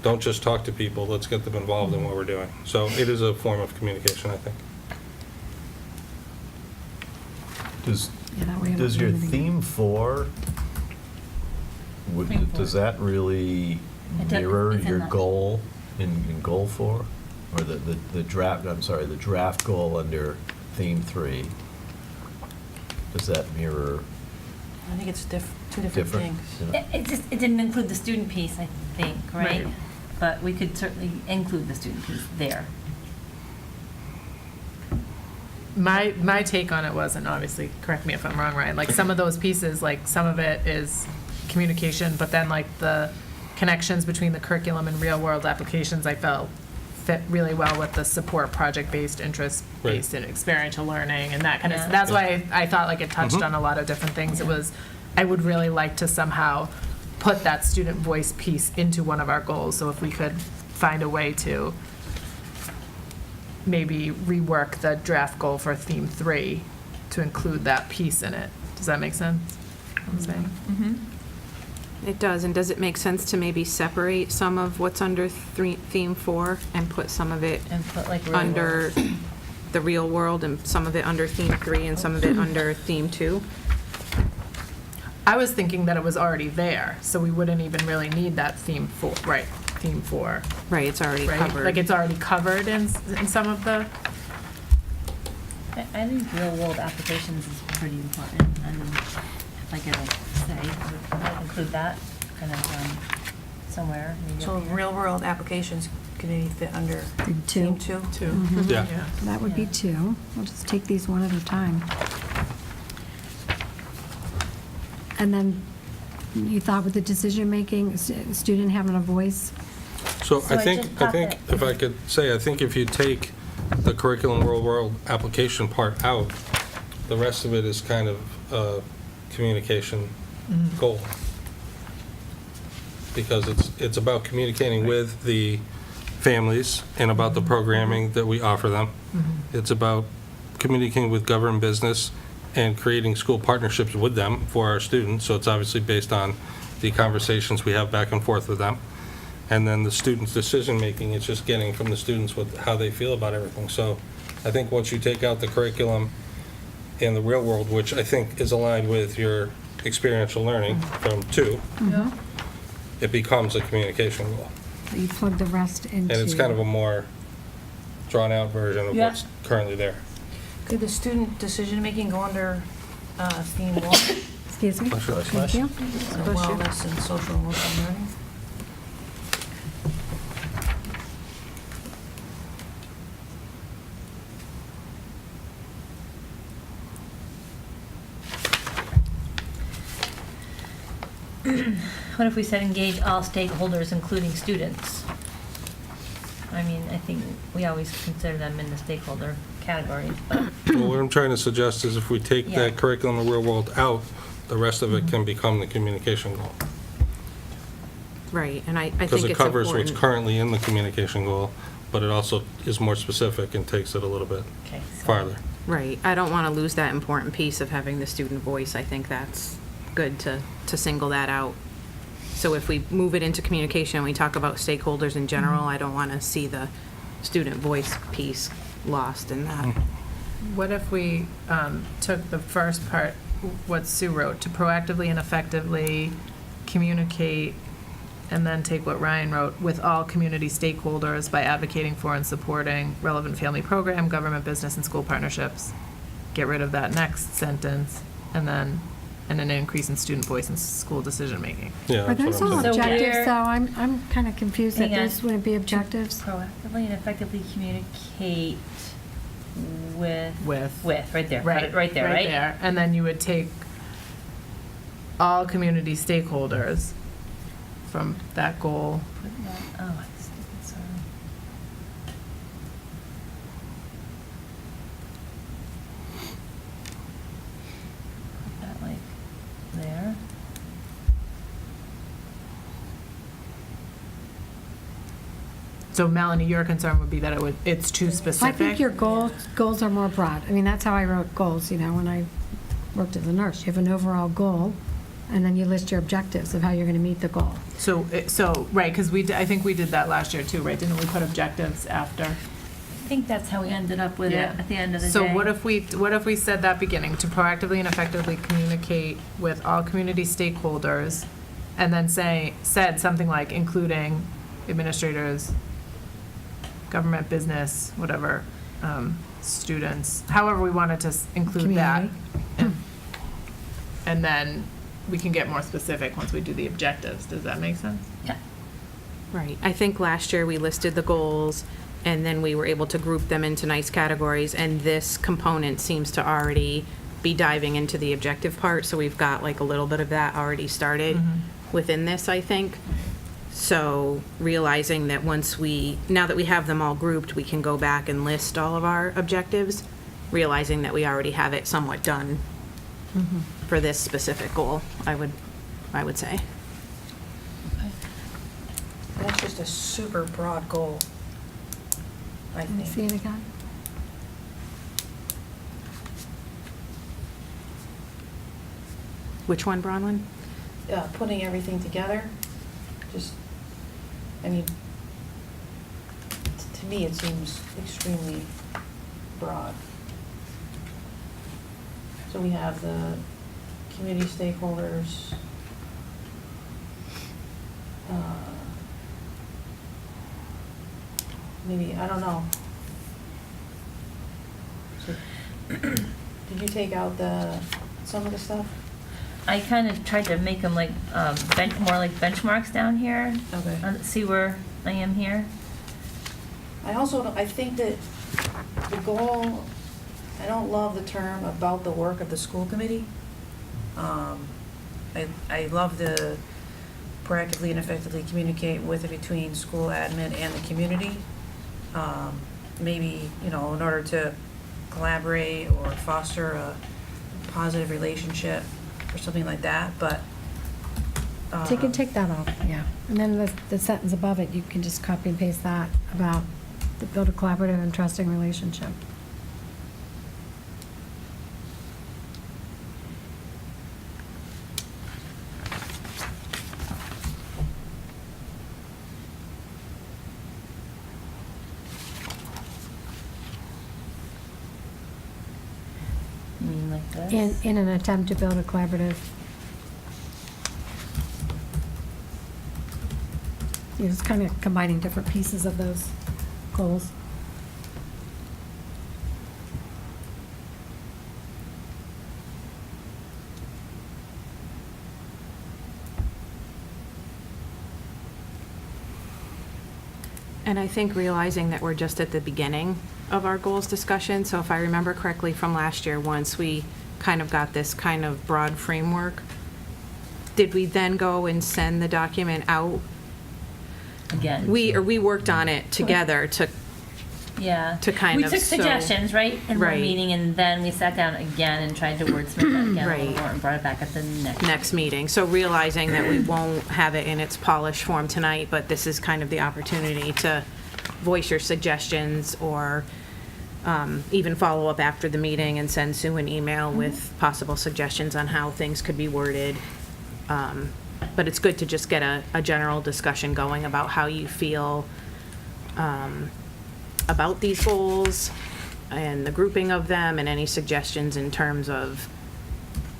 Don't just talk to people, let's get them involved in what we're doing. So it is a form of communication, I think. That way I'm Does your limiting it. theme 4, Theme 4. does that really It does- mirror it's in your the- goal in goal 4? Or the draft goal under theme 3? Does that mirror I think it's two different different? things. you know? It didn't include the student piece, I think, right? Right. But we could certainly include the student piece there. My take on it was, and obviously, correct me if I'm wrong, Ryan, like some of those pieces, like some of it is communication, but then like the connections between the curriculum and real world applications, I felt fit really well with the support project-based, interest-based, and experiential learning and that kind of, Yeah. that's why I thought like it touched on a lot of different things. It was, I would really like to somehow put that student voice piece into one of our goals, so if we could find a way to maybe rework the draft goal for theme 3 to include that piece in it. Does that make sense? What I'm saying? It does, and does it make sense to maybe separate some of what's under theme 4 and put some of it And put like real under world. the real world and some of it under theme 3 and some of it under theme 2? I was thinking that it was already there, so we wouldn't even really need that theme 4, right, theme 4, Right, it's already right? covered. Like it's already covered in some of the, I think real world applications is pretty important, and if I could say, I would include that kind of somewhere. maybe So up here. real world applications can maybe fit under Theme 2. theme 2? too. Yeah. That would be Yeah. 2. We'll just take these one at a time. And then you thought with the decision-making, student having a voice? So So I I think, just thought that- if I could say, I think if you take the curriculum world application part out, the rest of it is kind of a communication goal. because it's about communicating with the families and about the programming that we offer them. It's about communicating with government business and creating school partnerships with them for our students. So it's obviously based on the conversations we have back and forth with them. And then the students' decision-making, it's just getting from the students what, how they feel about everything. So I think once you take out the curriculum in the real world, which I think is aligned with your experiential learning from 2, it becomes a communication goal. You plug the rest into. And it's kind of a more drawn-out version of Yeah. what's currently there. Could the student decision-making go under theme one? Excuse me? Sure. Thank you. So wellness and social emotional learning? What if we said engage all stakeholders, including students? I mean, I think we always consider them in the stakeholder categories, but Well, what I'm trying to suggest is if we take Yeah. that curriculum in the real world out, the rest of it can become the communication goal. Right, and I think it's Because important. it covers what's currently in the communication goal, but it also is more specific and takes it a little bit okay. So farther. Right, I don't want to lose that important piece of having the student voice. I think that's good to single that out. So if we move it into communication, we talk about stakeholders in general, I don't want to see the student voice piece lost in that. What if we took the first part, what Sue wrote, to proactively and effectively communicate, and then take what Ryan wrote, with all community stakeholders by advocating for and supporting relevant family program, government, business, and school partnerships? Get rid of that next sentence, and then, and an increase in student voice in school decision-making. Yeah, Are that's those what all I'm saying. So objectives, where- though? I'm kind of confused that Hang on. those wouldn't be objectives. proactively and effectively communicate with. With. Right there. Got it right there, right? there. And then you would take all community stakeholders from that goal. Put that- Oh, it's stupid, sorry. Put that like there. So Melanie, your concern would be that it's too I specific? think your goals are more broad. I mean, that's how I wrote goals, when I worked as a nurse. You have an overall goal, and then you list your objectives of how you're going to meet the goal. So, right, because I think we did that last year too, right? Didn't we put objectives after? I think that's how we ended up with it Yeah. at the end of the day. So what if we said that beginning, to proactively and effectively communicate with all community stakeholders, and then said something like including administrators, government, business, whatever, students, however we wanted to include that. And then we can get more specific once we do the objectives. Does that make sense? Yeah. Right, I think last year we listed the goals, and then we were able to group them into nice categories, and this component seems to already be diving into the objective part, so we've got like a little bit of that already started within this, I think. So realizing that now that we have them all grouped, we can go back and list all of our objectives, realizing that we already have it somewhat done for this specific goal, I would say. That's just a super broad goal, I Can you see think. it again? Which one, Bronwyn? Putting everything together, just, I mean, to me, it seems extremely broad. So we have the community stakeholders, maybe, I don't know. So, did you take out some of the stuff? I kind of tried to make them like, more like benchmarks down here. Okay. See where I am here? I also, I think that the goal, I don't love the term about the work of the school committee. I love the proactively and effectively communicate with and between school admin and the community. Maybe, in order to collaborate or foster a positive relationship or something like that, but So you can take that off, yeah. And then the sentence above it, you can just copy and paste that about to build a collaborative and trusting relationship. You mean like this? In an attempt to build a collaborative. You're just kind of combining different pieces of those goals. And I think realizing that we're just at the beginning of our goals discussion, so if I remember correctly from last year, once we kind of got this kind of broad framework, did we then go and send the document out? Again. We worked on it together to Yeah. kind we of took so- suggestions, right, in Right. one meeting, and then we sat down again and tried to wordsmith that again a little Right. more and brought it back at the next meeting. So realizing that we won't have it in its polished form tonight, but this is kind of the opportunity to voice your suggestions or even follow up after the meeting and send Sue an email with possible suggestions on how things could be worded. But it's good to just get a general discussion going about how you feel about these goals and the grouping of them and any suggestions in terms of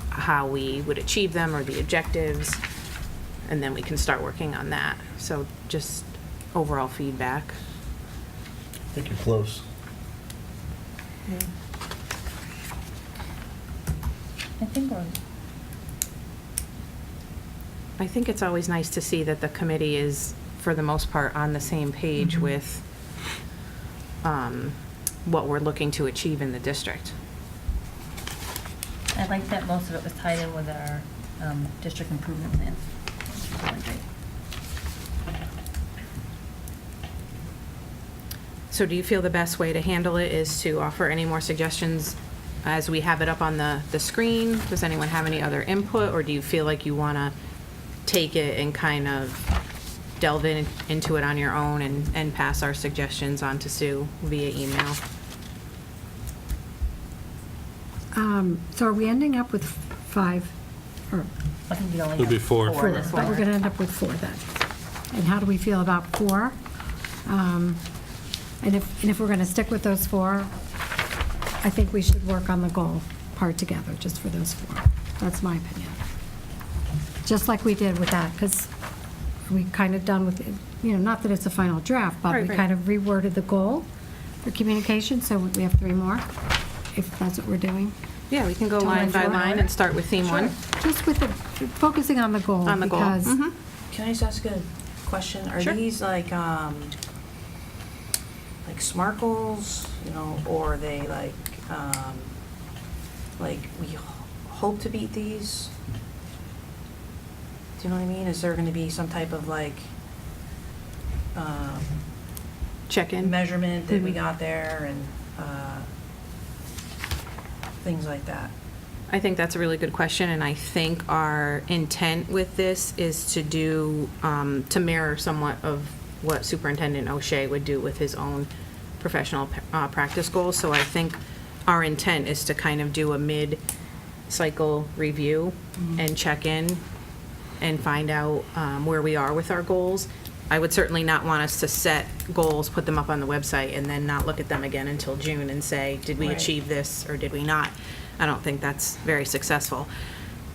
how we would achieve them or the objectives, and then we can start working on that. So just overall feedback. I think you're close. I think we're. I think it's always nice to see that the committee is, for the most part, on the same page with what we're looking to achieve in the district. I like that most of it was tied in with our district improvement plan. Really great. So do you feel the best way to handle it is to offer any more suggestions as we have it up on the screen? Does anyone have any other input, or do you feel like you want to take it and kind of delve into it on your own and pass our suggestions on to Sue via email? So are we ending up with 5? Or I think we only It'll have be four. four four? this But we're summer. going to end up with 4 then. And how do we feel about 4? And if we're going to stick with those 4, I think we should work on the goal part together, just for those 4. That's my opinion. Just like we did with that, because we kind of done with, not that it's a final draft, but we Right. kind of reworded the goal for communication, so we have 3 more, if that's what we're doing. Yeah, we can go Do you line wanna by do it? line and start with theme 1. Just with focusing on the goal. On the goal. Because Mhm. Can I just ask a question? Are Sure. these like SMART goals, or are they like we hope to beat these? Do you know what I mean? Is there going to be some type of Check-in. measurement that we Mhm. got there and things like that? I think that's a really good question, and I think our intent with this is to do, to mirror somewhat of what Superintendent O'Shea would do with his own professional practice goals. So I think our intent is to kind of do a mid-cycle review and check in and find out where we are with our goals. I would certainly not want us to set goals, put them up on the website, and then not look at them again until June and say, did we Right. achieve this or did we not? I don't think that's very successful.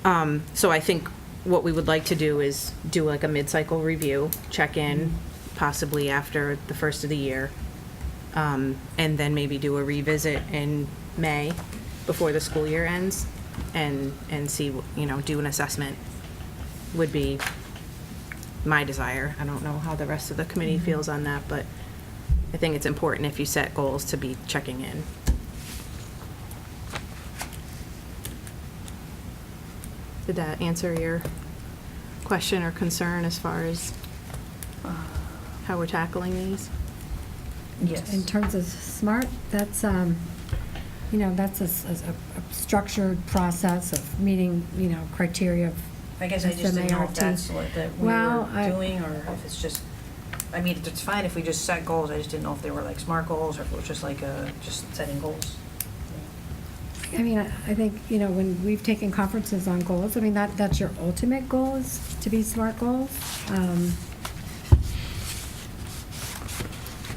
So I think what we would like to do is do like a mid-cycle review, check in possibly after the first of the year, and then maybe do a revisit in May before the school year ends and see, do an assessment would be my desire. I don't know how the rest of the committee feels on that, but I think it's important if you set goals to be checking in. Did that answer your question or concern as far as how we're tackling these? Yes. in terms of SMART, that's, that's a structured process of meeting, criteria of I guess I just didn't know if SMART. that's what that we Well, were doing, or if it's just, I mean, it's fine if we just set goals, I just didn't know if they were like SMART goals, or if it was just like, just setting goals. I mean, I think, you know, when we've taken conferences on goals, I mean, that's your ultimate goal, is to be SMART goals.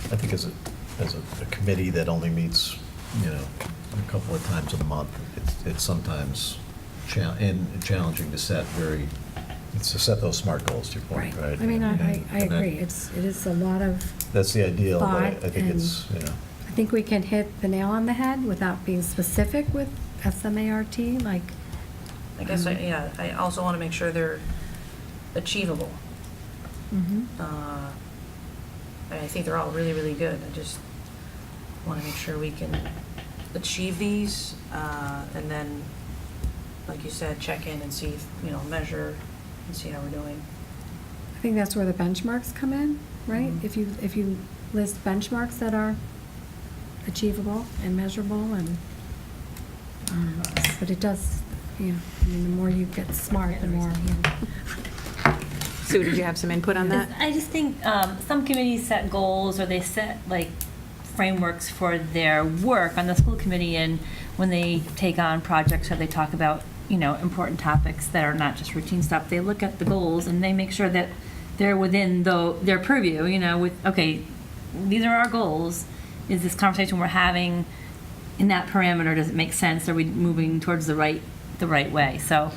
I think as a committee that only meets, you know, a couple of times a month, it's sometimes challenging to set those SMART goals, to your point, right? I mean, I And then- agree. It is a lot of, That's the ideal, but I thought think it's, and- you know. I think we can hit the nail on the head without being specific with SMART, like. I guess, I also want to make sure they're achievable. Mhm. I think they're all really, really good. I just want to make sure we can achieve these, and then, like you said, check in and see, if, you know, measure and see how we're doing. I think that's where the benchmarks come in, right? Mhm. If you list benchmarks that are achievable and measurable, and, but it does, you know, I mean, the more you get smart, the more, you know. Sue, did you have some input on that? I just think some committees set goals, or they set like frameworks for their work on the school committee, and when they take on projects or they talk about, you know, important topics that are not just routine stuff, they look at the goals and they make sure that they're within their purview, you know, with, okay, these are our goals. Is this conversation we're having in that parameter, does it make sense? Are we moving towards the right way? So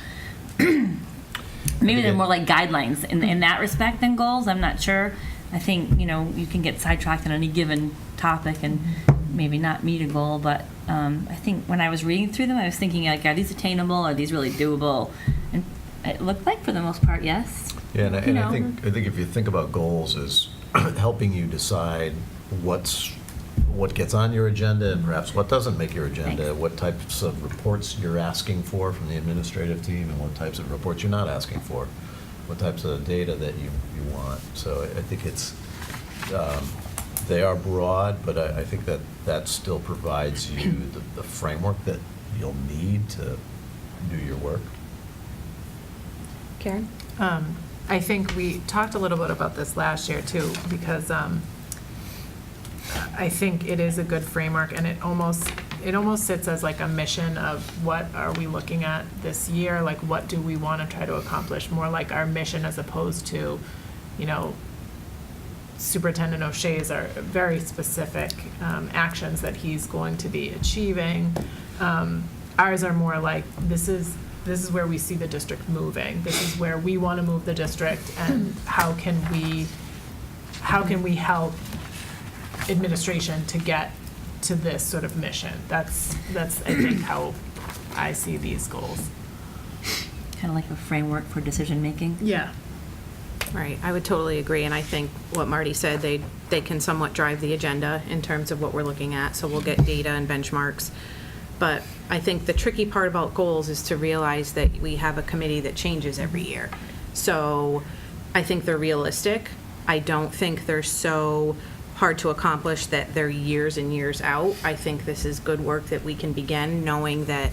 maybe they're more like guidelines in that respect than goals. I'm not sure. I think, you know, you can get sidetracked on any given topic and maybe not meet a goal, but I think when I was reading through them, I was thinking, like, are these attainable? Are these really doable? And it looked like, for the most part, yes. Yeah, and You I know. think if you think about goals as helping you decide what gets on your agenda and perhaps what doesn't make your agenda, Thanks. what types of reports you're asking for from the administrative team, and what types of reports you're not asking for, what types of data that you want. So I think it's, they are broad, but I think that still provides you the framework that you'll need to do your work. Karen? I think we talked a little bit about this last year too, because I think it is a good framework, and it almost sits as like a mission of what are we looking at this year, like what do we want to try to accomplish, more like our mission as opposed to, you know, Superintendent O'Shea's are very specific actions that he's going to be achieving. Ours are more like, this is where we see the district moving. This is where we want to move the district, and how can we help administration to get to this sort of mission. That's I think how I see these goals. Kind of like a framework for decision making. Yeah. Right, I would totally agree, and I think what Marty said, they can somewhat drive the agenda in terms of what we're looking at, so we'll get data and benchmarks. But I think the tricky part about goals is to realize that we have a committee that changes every year. So I think they're realistic. I don't think they're so hard to accomplish that they're years and years out. I think this is good work that we can begin, knowing that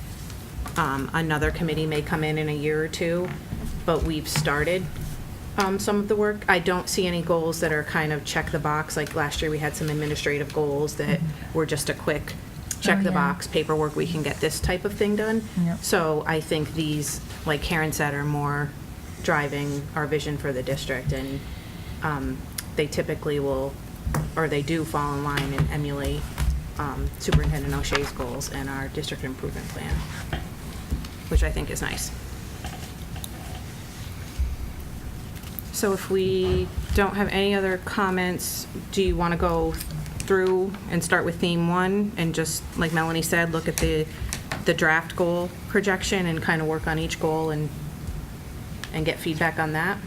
another committee may come in a year or two, but we've started some of the work. I don't see any goals that are kind of check the box. Like last year, we had some administrative goals that were just a quick check the box paperwork. We can get this type of thing done. Yep. So I think these, like Karen said, are more driving our vision for the district, and they typically will, or they do fall in line and emulate Superintendent O'Shea's goals and our district improvement plan, which I think is nice. So if we don't have any other comments, do you want to go through and start with theme 1 and just, like Melanie said, look at the draft goal projection and kind of work on each goal and get feedback on that?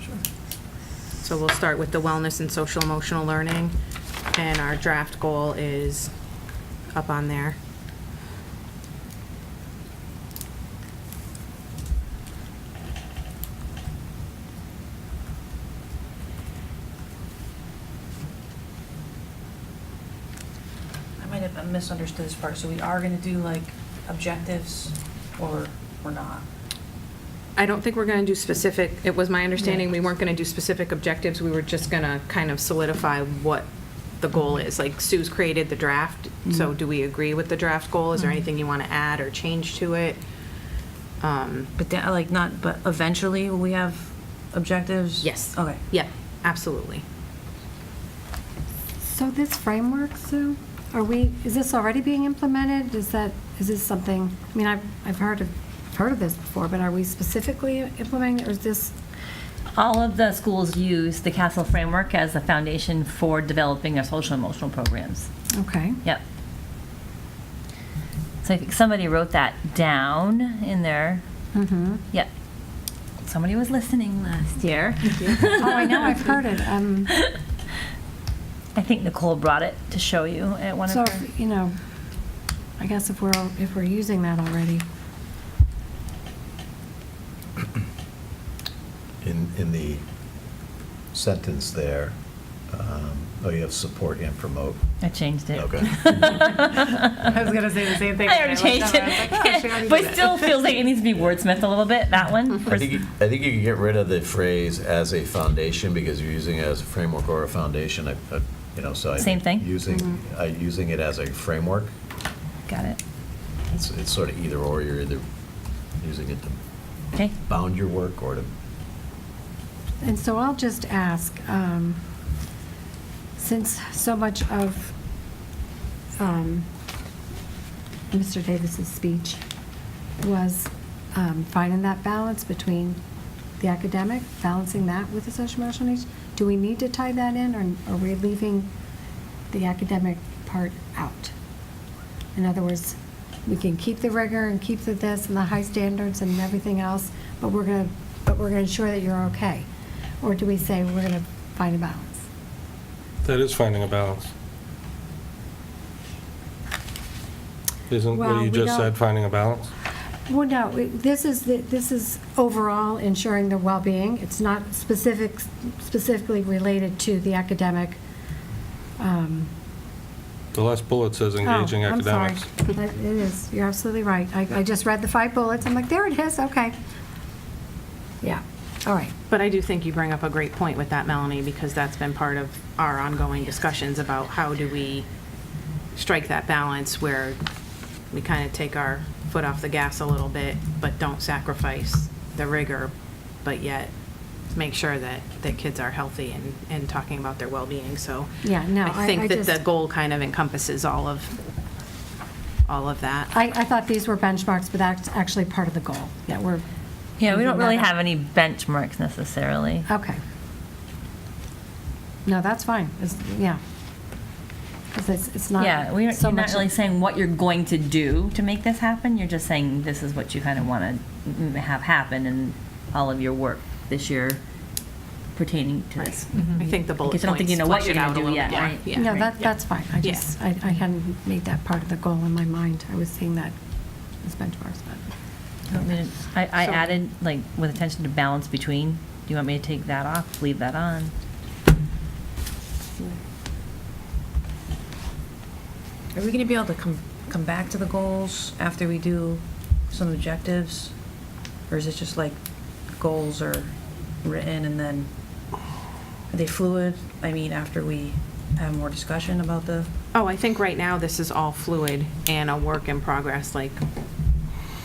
Sure. So we'll start with the wellness and social emotional learning, and our draft goal is up on there. I might have misunderstood this part, so we are gonna do like objectives, or we're not? I don't think we're going to do specific, it was my understanding we weren't going to do specific objectives, we were just going to kind of solidify what the goal is. Like Sue's created the draft, so do we agree with the draft goal? Is there anything you want to add or change to it? But then, like, not, but eventually will we have objectives? Yes. Okay. Yep, absolutely. So this framework, Sue, is this already being implemented? Is this something, I mean, I've heard of this before, but are we specifically implementing it, or is this? All of the schools use the CASEL framework as the foundation for developing their social emotional programs. Okay. Yep. So I think somebody wrote that down in there. Mm-hmm. Yep. Somebody was listening last year. Oh, I know, I've heard it. I think Nicole brought it to show you at one So, of her. you know, I guess if we're using that already. In the sentence there, you have support and promote. I changed it. Okay. I was gonna say the same thing. I already changed it. But it still feels like it needs to be wordsmithed a little bit, that one. I think you can get rid of the phrase "as a foundation" because you're using it as a framework or a foundation. So I Same think thing? using it as a framework. Got it. It's sort of either or. You're either using it to Okay. bound your work or to. And so I'll just ask, since so much of Mr. Davis's speech was finding that balance between the academic, balancing that with the social emotional needs, do we need to tie that in, or are we leaving the academic part out? In other words, we can keep the rigor and keep the this and the high standards and everything else, but we're gonna ensure that you're okay. Or do we say we're gonna find a balance? That is finding a balance. Isn't Well, what you we just don't- said finding a balance? Well, no, this is overall ensuring the well-being. It's not specifically related to the academic. The last bullet says engaging academics. I'm sorry. It is, you're absolutely right. I just read the 5 bullets, I'm like, there it is, okay. Yeah, all right. But I do think you bring up a great point with that, Melanie, because that's been part of our ongoing discussions about how do we strike that balance where we kind of take our foot off the gas a little bit, but don't sacrifice the rigor, but yet make sure that kids are healthy and talking about their well-being. So Yeah, no, I think I that the just- goal kind of encompasses all of that. I thought these were benchmarks, but that's actually part of the goal. Yeah, Yeah, we don't really that up. have any benchmarks necessarily. Okay. No, that's fine. Yeah. Because it's not Yeah, so you're much. not really saying what you're going to do to make this happen. You're just saying this is what you kind of want to have happen in all of your work this year pertaining to this. I think the bullet Because I don't think you points know what flesh you're it gonna out a do little yet, bit more. right? Yeah. No, right. that's fine. I Yeah. just, I hadn't made that part of the goal in my mind. I was seeing that as benchmarks, but. I So- added, like, with attention to balance between. Do you want me to take that off, leave that on? Are we gonna be able to come back to the goals after we do some objectives? Or is it just like goals are written and then, are they fluid? I mean, after we have more discussion about the, Oh, I think right now this is all fluid and a work in progress, like,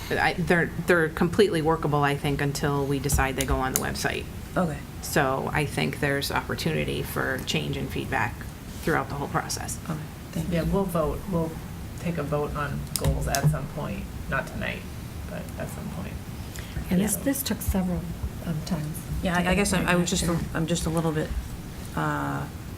they're completely workable, I think, until we decide they go on the website. okay. So I think there's opportunity for change and feedback throughout the whole process. Okay, thank you. Yeah, we'll take a vote on goals at some point, not tonight, but at some point. And this took several times. Yeah, to I get guess it I was back just, there. I'm just a little bit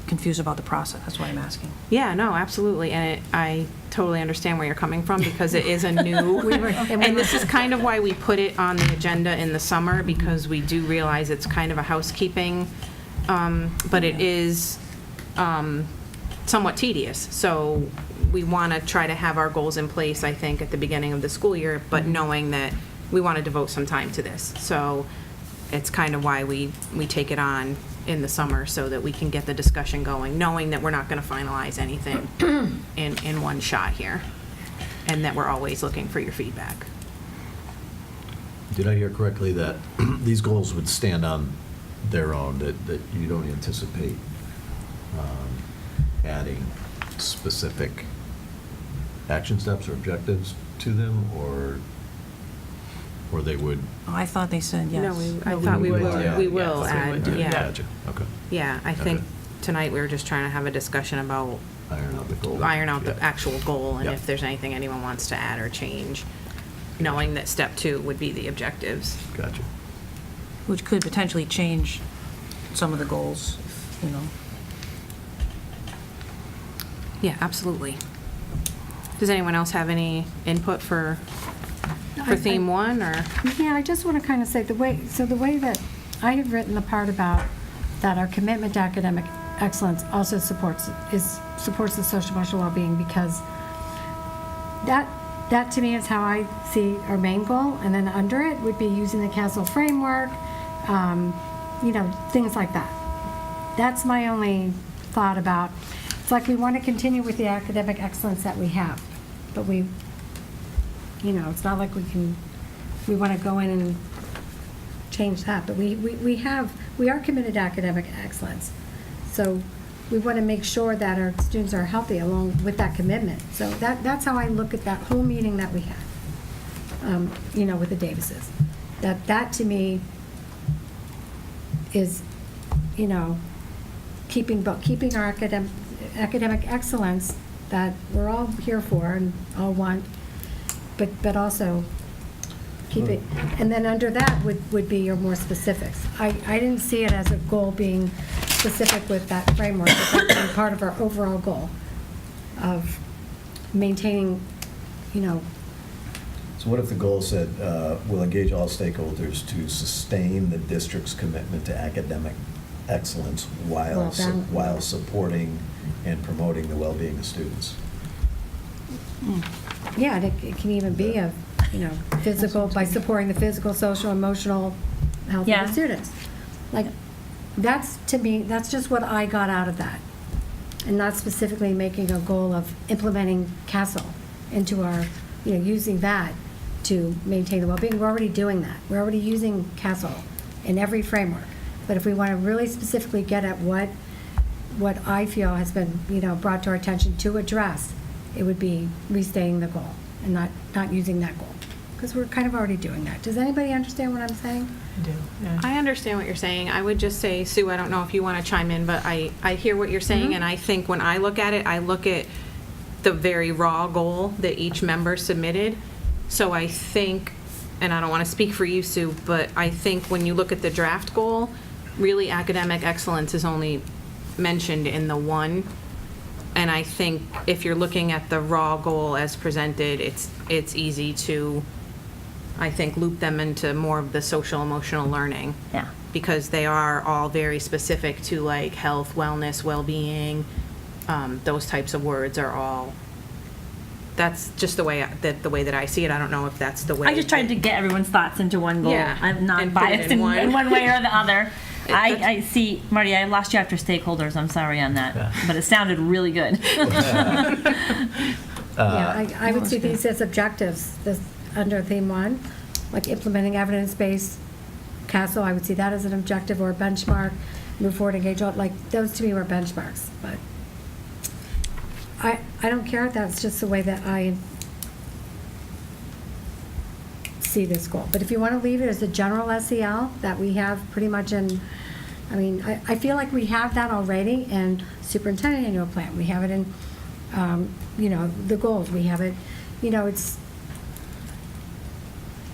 confused about the process, that's why I'm asking. Yeah, no, absolutely, and I totally understand where you're coming from, because it is a new, and this is kind of why we put it on the agenda in the summer, because we do realize it's kind of a housekeeping, but it is somewhat tedious, so we want to try to have our goals in place, I think, at the beginning of the school year, but knowing that we want to devote some time to this, so it's kind of why we take it on in the summer so that we can get the discussion going, knowing that we're not going to finalize anything in one shot here, and that we're always looking for your feedback. Did I hear correctly that these goals would stand on their own, that you don't anticipate adding specific action steps or objectives to them, or they would? Oh, I thought they said yes. No, I thought we would, will, yeah. we will Okay. add, Yeah, yeah. Gotcha, okay. Yeah, I think Okay. tonight we were just trying to have a discussion about Iron out the goal. iron out the Yeah. actual goal, and Yeah. if there's anything anyone wants to add or change, knowing that step 2 would be the objectives. Gotcha. Which could potentially change some of the goals, you know. Yeah, absolutely. Does anyone else have any input for theme 1, or? Yeah, I just want to kind of say the way that I have written the part about that our commitment to academic excellence also supports the social emotional well-being, because that to me is how I see our main goal, and then under it would be using the CASEL framework, things like that. That's my only thought about. It's like we want to continue with the academic excellence that we have, but it's not like we want to go in and change that, but we are committed to academic excellence. So we want to make sure that our students are healthy along with that commitment. So that's how I look at that whole meeting that we had, with the Davises. That to me is, keeping our academic excellence that we're all here for and all want, but also keep it. And then under that would be your more specifics. I didn't see it as a goal being specific with that framework, but that's part of our overall goal of maintaining, So what if the goal said, we'll engage all stakeholders to sustain the district's commitment to academic excellence while supporting and promoting the well-being of students? yeah, and it can even be of, physical, by supporting the physical, social, emotional health of Yeah. the students. Like, that's, to me, that's just what I got out of that. And not specifically making a goal of implementing CASEL into our, using that to maintain the well-being. We're already doing that. We're already using CASEL in every framework. But if we want to really specifically get at what I feel has been, brought to our attention to address, it would be restating the goal and not using that goal. Because we're kind of already doing that. Does anybody understand what I'm saying? I do, yeah. I understand what you're saying. I would just say, Sue, I don't know if you want to chime in, but I hear what you're saying, and I think when I look at it, I look at the very raw goal that each member submitted. So I think, and I don't want to speak for you, Sue, but I think when you look at the draft goal, really academic excellence is only mentioned in the 1. And I think if you're looking at the raw goal as presented, it's easy to, I think, loop them into more of the social emotional learning. Yeah. Because they are all very specific to like health, wellness, well-being. Those types of words are all, that's just the way that I see it. I don't know if that's the way. I just tried to get everyone's thoughts into one goal. Yeah, I'm not and put it biased in in one. one way or the other. That's- I see, Marty, I lost you after stakeholders. I'm sorry on that, but it sounded really good. I would see these as objectives, this, under theme 1, like implementing evidence-based CASEL, I would see that as an objective or a benchmark, move forward, engage, like, those to me were benchmarks, but I don't care if that's just the way that I see this goal. But if you want to leave it as a general SEL that we have pretty much in, I feel like we have that already in superintendent annual plan. We have it in, the goals. We have it, it's,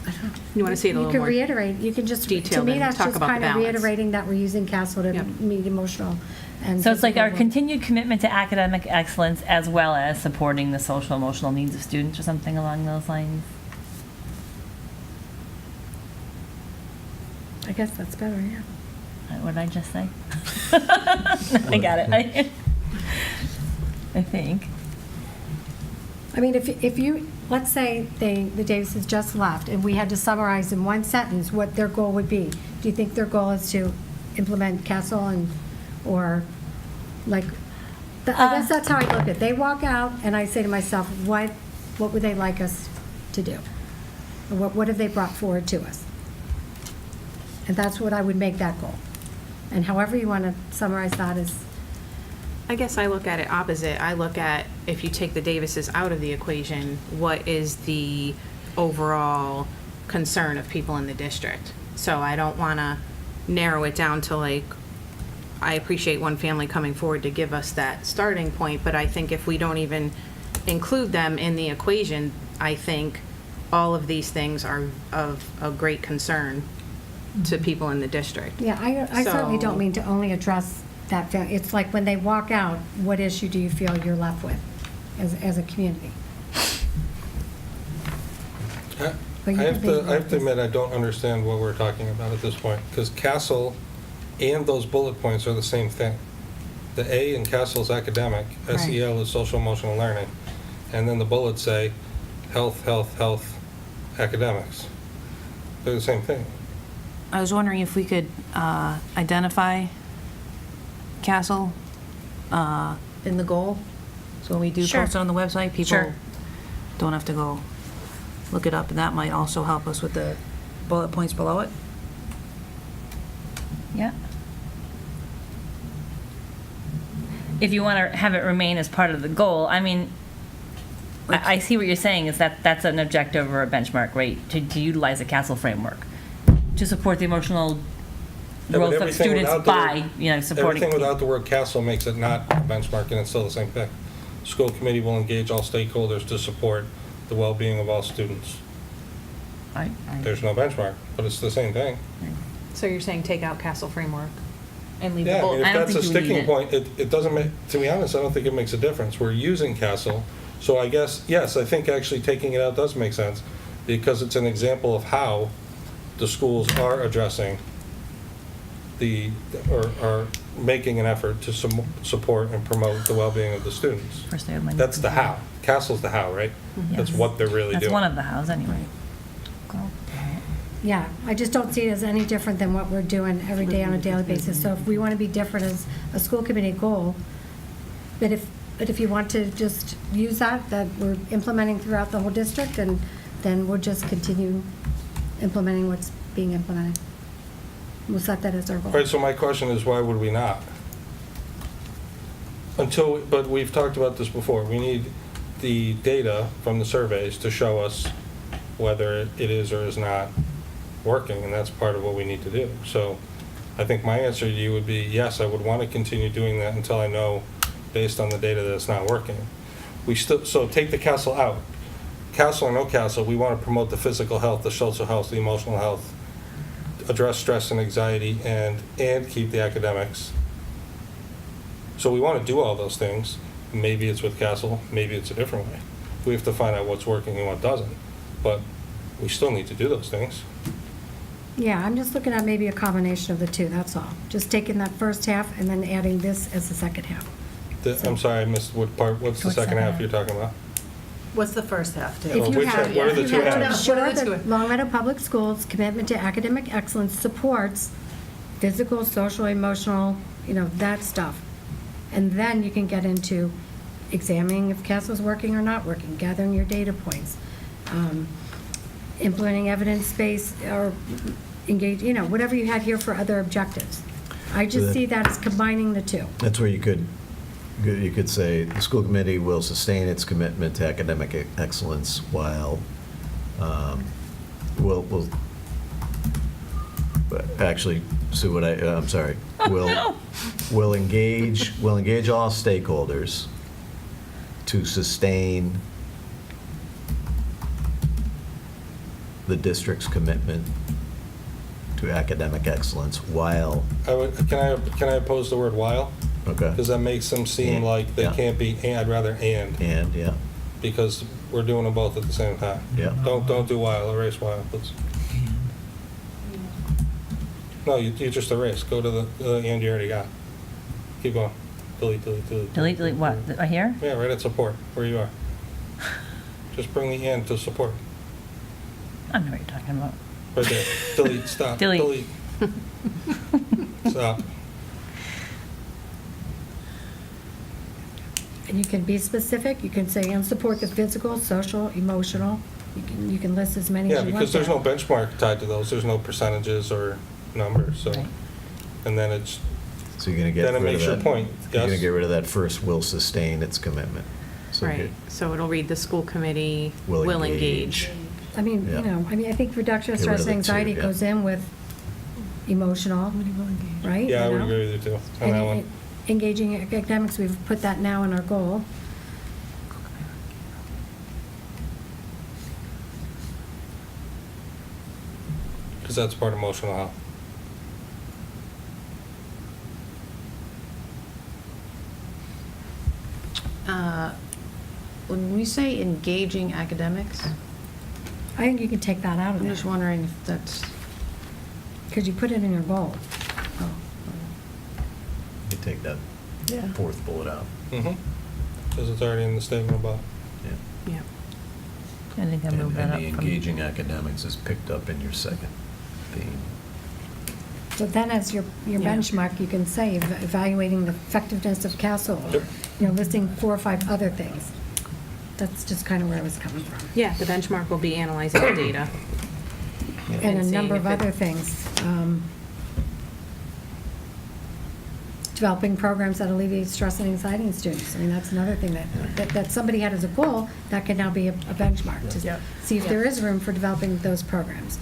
I don't know. You want to see it a little more You can reiterate, you can just, to detailed me, and that's talk just about the kind of balance. reiterating that we're using CASEL to Yep. meet emotional and. So it's like our physical- continued commitment to academic excellence as well as supporting the social emotional needs of students or something along those lines. I guess that's better, yeah. What did I just say? I got it. I think. If you, let's say the Davises just left, and we had to summarize in one sentence what their goal would be, do you think their goal is to implement CASEL or like, I guess that's how I look at it. They walk out, and I say to myself, what would they like us to do? Or what have they brought forward to us? And that's what I would make that goal. And however you want to summarize that is, I guess I look at it opposite. I look at, if you take the Davises out of the equation, what is the overall concern of people in the district? So I don't want to narrow it down to like, I appreciate one family coming forward to give us that starting point, but I think if we don't even include them in the equation, I think all of these things are of a great concern to people in the district. yeah, I certainly So- don't mean to only address that family. It's like when they walk out, what issue do you feel you're left with as a community? I But you have could be- to, I have to admit, I don't understand what we're talking about at this point, because Castle and those bullet points are the same thing. The A in Castle is academic, Right. SEL is social emotional learning, and then the bullets say health, health, health, academics. They're the same thing. I was wondering if we could identify Castle in the goal, so when we do Sure. post it on the website, people Sure. don't have to go look it up, and that might also help us with the bullet points below it. Yeah. If you want to have it remain as part of the goal, I mean, I see what you're saying, is that that's an objective or a benchmark, right? To utilize the Castle framework, to support the emotional Yeah, but growth of everything students without the by, word- supporting. Everything without the word Castle makes it not a benchmark, and it's still the same thing. School committee will engage all stakeholders to support the well-being of all students. There's no benchmark, but it's the same thing. So you're saying take out Castle framework? And leave the Yeah, I goal. mean, I if don't that's a think you would need sticking it. point, it doesn't make, to be honest, I don't think it makes a difference. We're using Castle, so I guess, yes, I think actually taking it out does make sense, because it's an example of how the schools are addressing or are making an effort to support and promote the well-being of the students. First day of my That's the how. Castle's the how, right? That's Yes. what they're really doing. That's one of the hows, anyway. Yeah, I just don't see it as any different than what we're doing every day on a daily basis. So if we want to be different as a school committee goal, but if you want to just use that we're implementing throughout the whole district, and then we'll just continue implementing what's being implemented. We'll set that as our goal. All right, so my question is, why would we not? But we've talked about this before. We need the data from the surveys to show us whether it is or is not working, and that's part of what we need to do. So I think my answer to you would be, yes, I would want to continue doing that until I know, based on the data, that it's not working. So take the Castle out. Castle or no Castle, we want to promote the physical health, the social health, the emotional health, address stress and anxiety, and keep the academics. So we want to do all those things. Maybe it's with Castle, maybe it's a different way. We have to find out what's working and what doesn't. But we still need to do those things. Yeah, I'm just looking at maybe a combination of the two, that's all. Just taking that first half and then adding this as the second half. I'm sorry, I missed what part, what's the What's second second half half? you're talking about? What's the first half, too? If Well, you which have, half- what are the if two you have to halves? ensure What are the that two? Long Meadow Public Schools' commitment to academic excellence supports physical, social, emotional, that stuff. And then you can get into examining if Castle's working or not working, gathering your data points, implementing evidence-based, or engage, whatever you had here for other objectives. I just see that as combining the two. That's where you could say, the school committee will sustain its commitment to academic excellence while, will actually, Sue, I'm sorry, will engage all stakeholders to sustain the district's commitment to academic excellence while, Can I oppose the word while? okay, Because that makes them seem And, like they yeah. can't be, I'd rather and, yeah, because we're doing them both at the same time. yeah. Don't do while, erase while, please. No, you just erase, go to the and you already got. Keep going. Delete. Delete what? Right here? Yeah, right at support, where you are. Just bring the and to support, I don't know what you're talking about. right there. Delete, stop. Delete. Stop. And you can be specific, you can say, and support the physical, social, emotional. You can list as many as Yeah, you want. because there's there. no benchmark tied to those, there's no percentages or number, so. Right. And then it's, So you're gonna get then it rid of makes your that. point, You're gonna yes? get rid of that first will sustain its commitment. So Right, get- so it'll read the school committee Will will engage. engage. I mean, Yeah. I think reduction of Get rid stress of the and two, anxiety yeah. goes in with emotional, right? Yeah, I You would know? agree with you too, on And that one. engaging academics, we've put that now in our goal. Because that's part of emotional health. When we say engaging academics, I think you can take that out of I'm there, just wondering if that's, because you put it in your goal. You take that yeah. fourth bullet out. Mm-hmm. Because it's already in the statement above. Yeah. Yep. I think I And moved that and up the from. engaging academics is picked up in your second theme. So then as your Yeah. benchmark, you can say evaluating the effectiveness of Castle, or, Yep. listing 4 or 5 other things. That's just kind of where I was coming from. Yeah, the benchmark will be analyzing the data. And a seeing number of if it- other things. Developing programs that alleviate stress and anxiety in students. I mean, that's another thing that somebody had as a goal, that could now be a benchmark to Yep. see if there is room for developing those programs.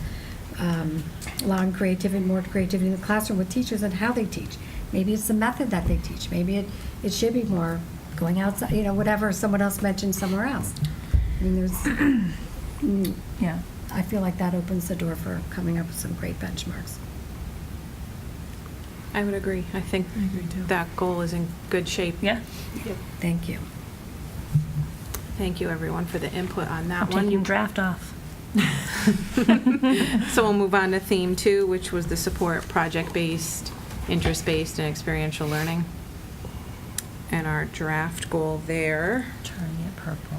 Allowing creativity, more creativity in the classroom with teachers and how they teach. Maybe it's the method that they teach. Maybe it should be more going outside, whatever someone else mentioned somewhere else. I mean, there's, Yeah. I feel like that opens the door for coming up with some great benchmarks. I would agree. I think that goal is in good shape. Yeah. Thank you. Thank you, everyone, for the input on I'm that one. taking draft off. So we'll move on to theme 2, which was the support project-based, interest-based, and experiential learning. And our draft goal there, Turning it purple.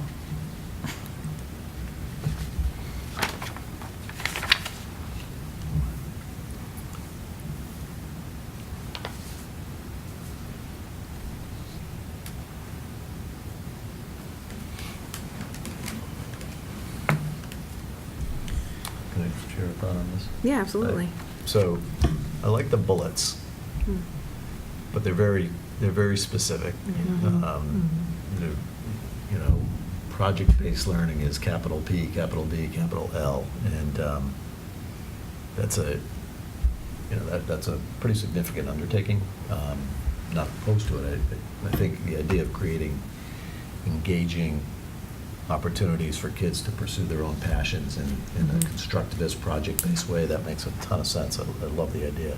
Can I share a thought on this? yeah, absolutely. So, I like the bullets, Hmm. but they're very specific. They're, project-based learning is capital P, capital D, capital L, and that's that's a pretty significant undertaking. Not opposed to it. I think the idea of creating engaging opportunities for kids to pursue their own passions in a constructivist, project-based way, that makes a ton of sense. I love the idea.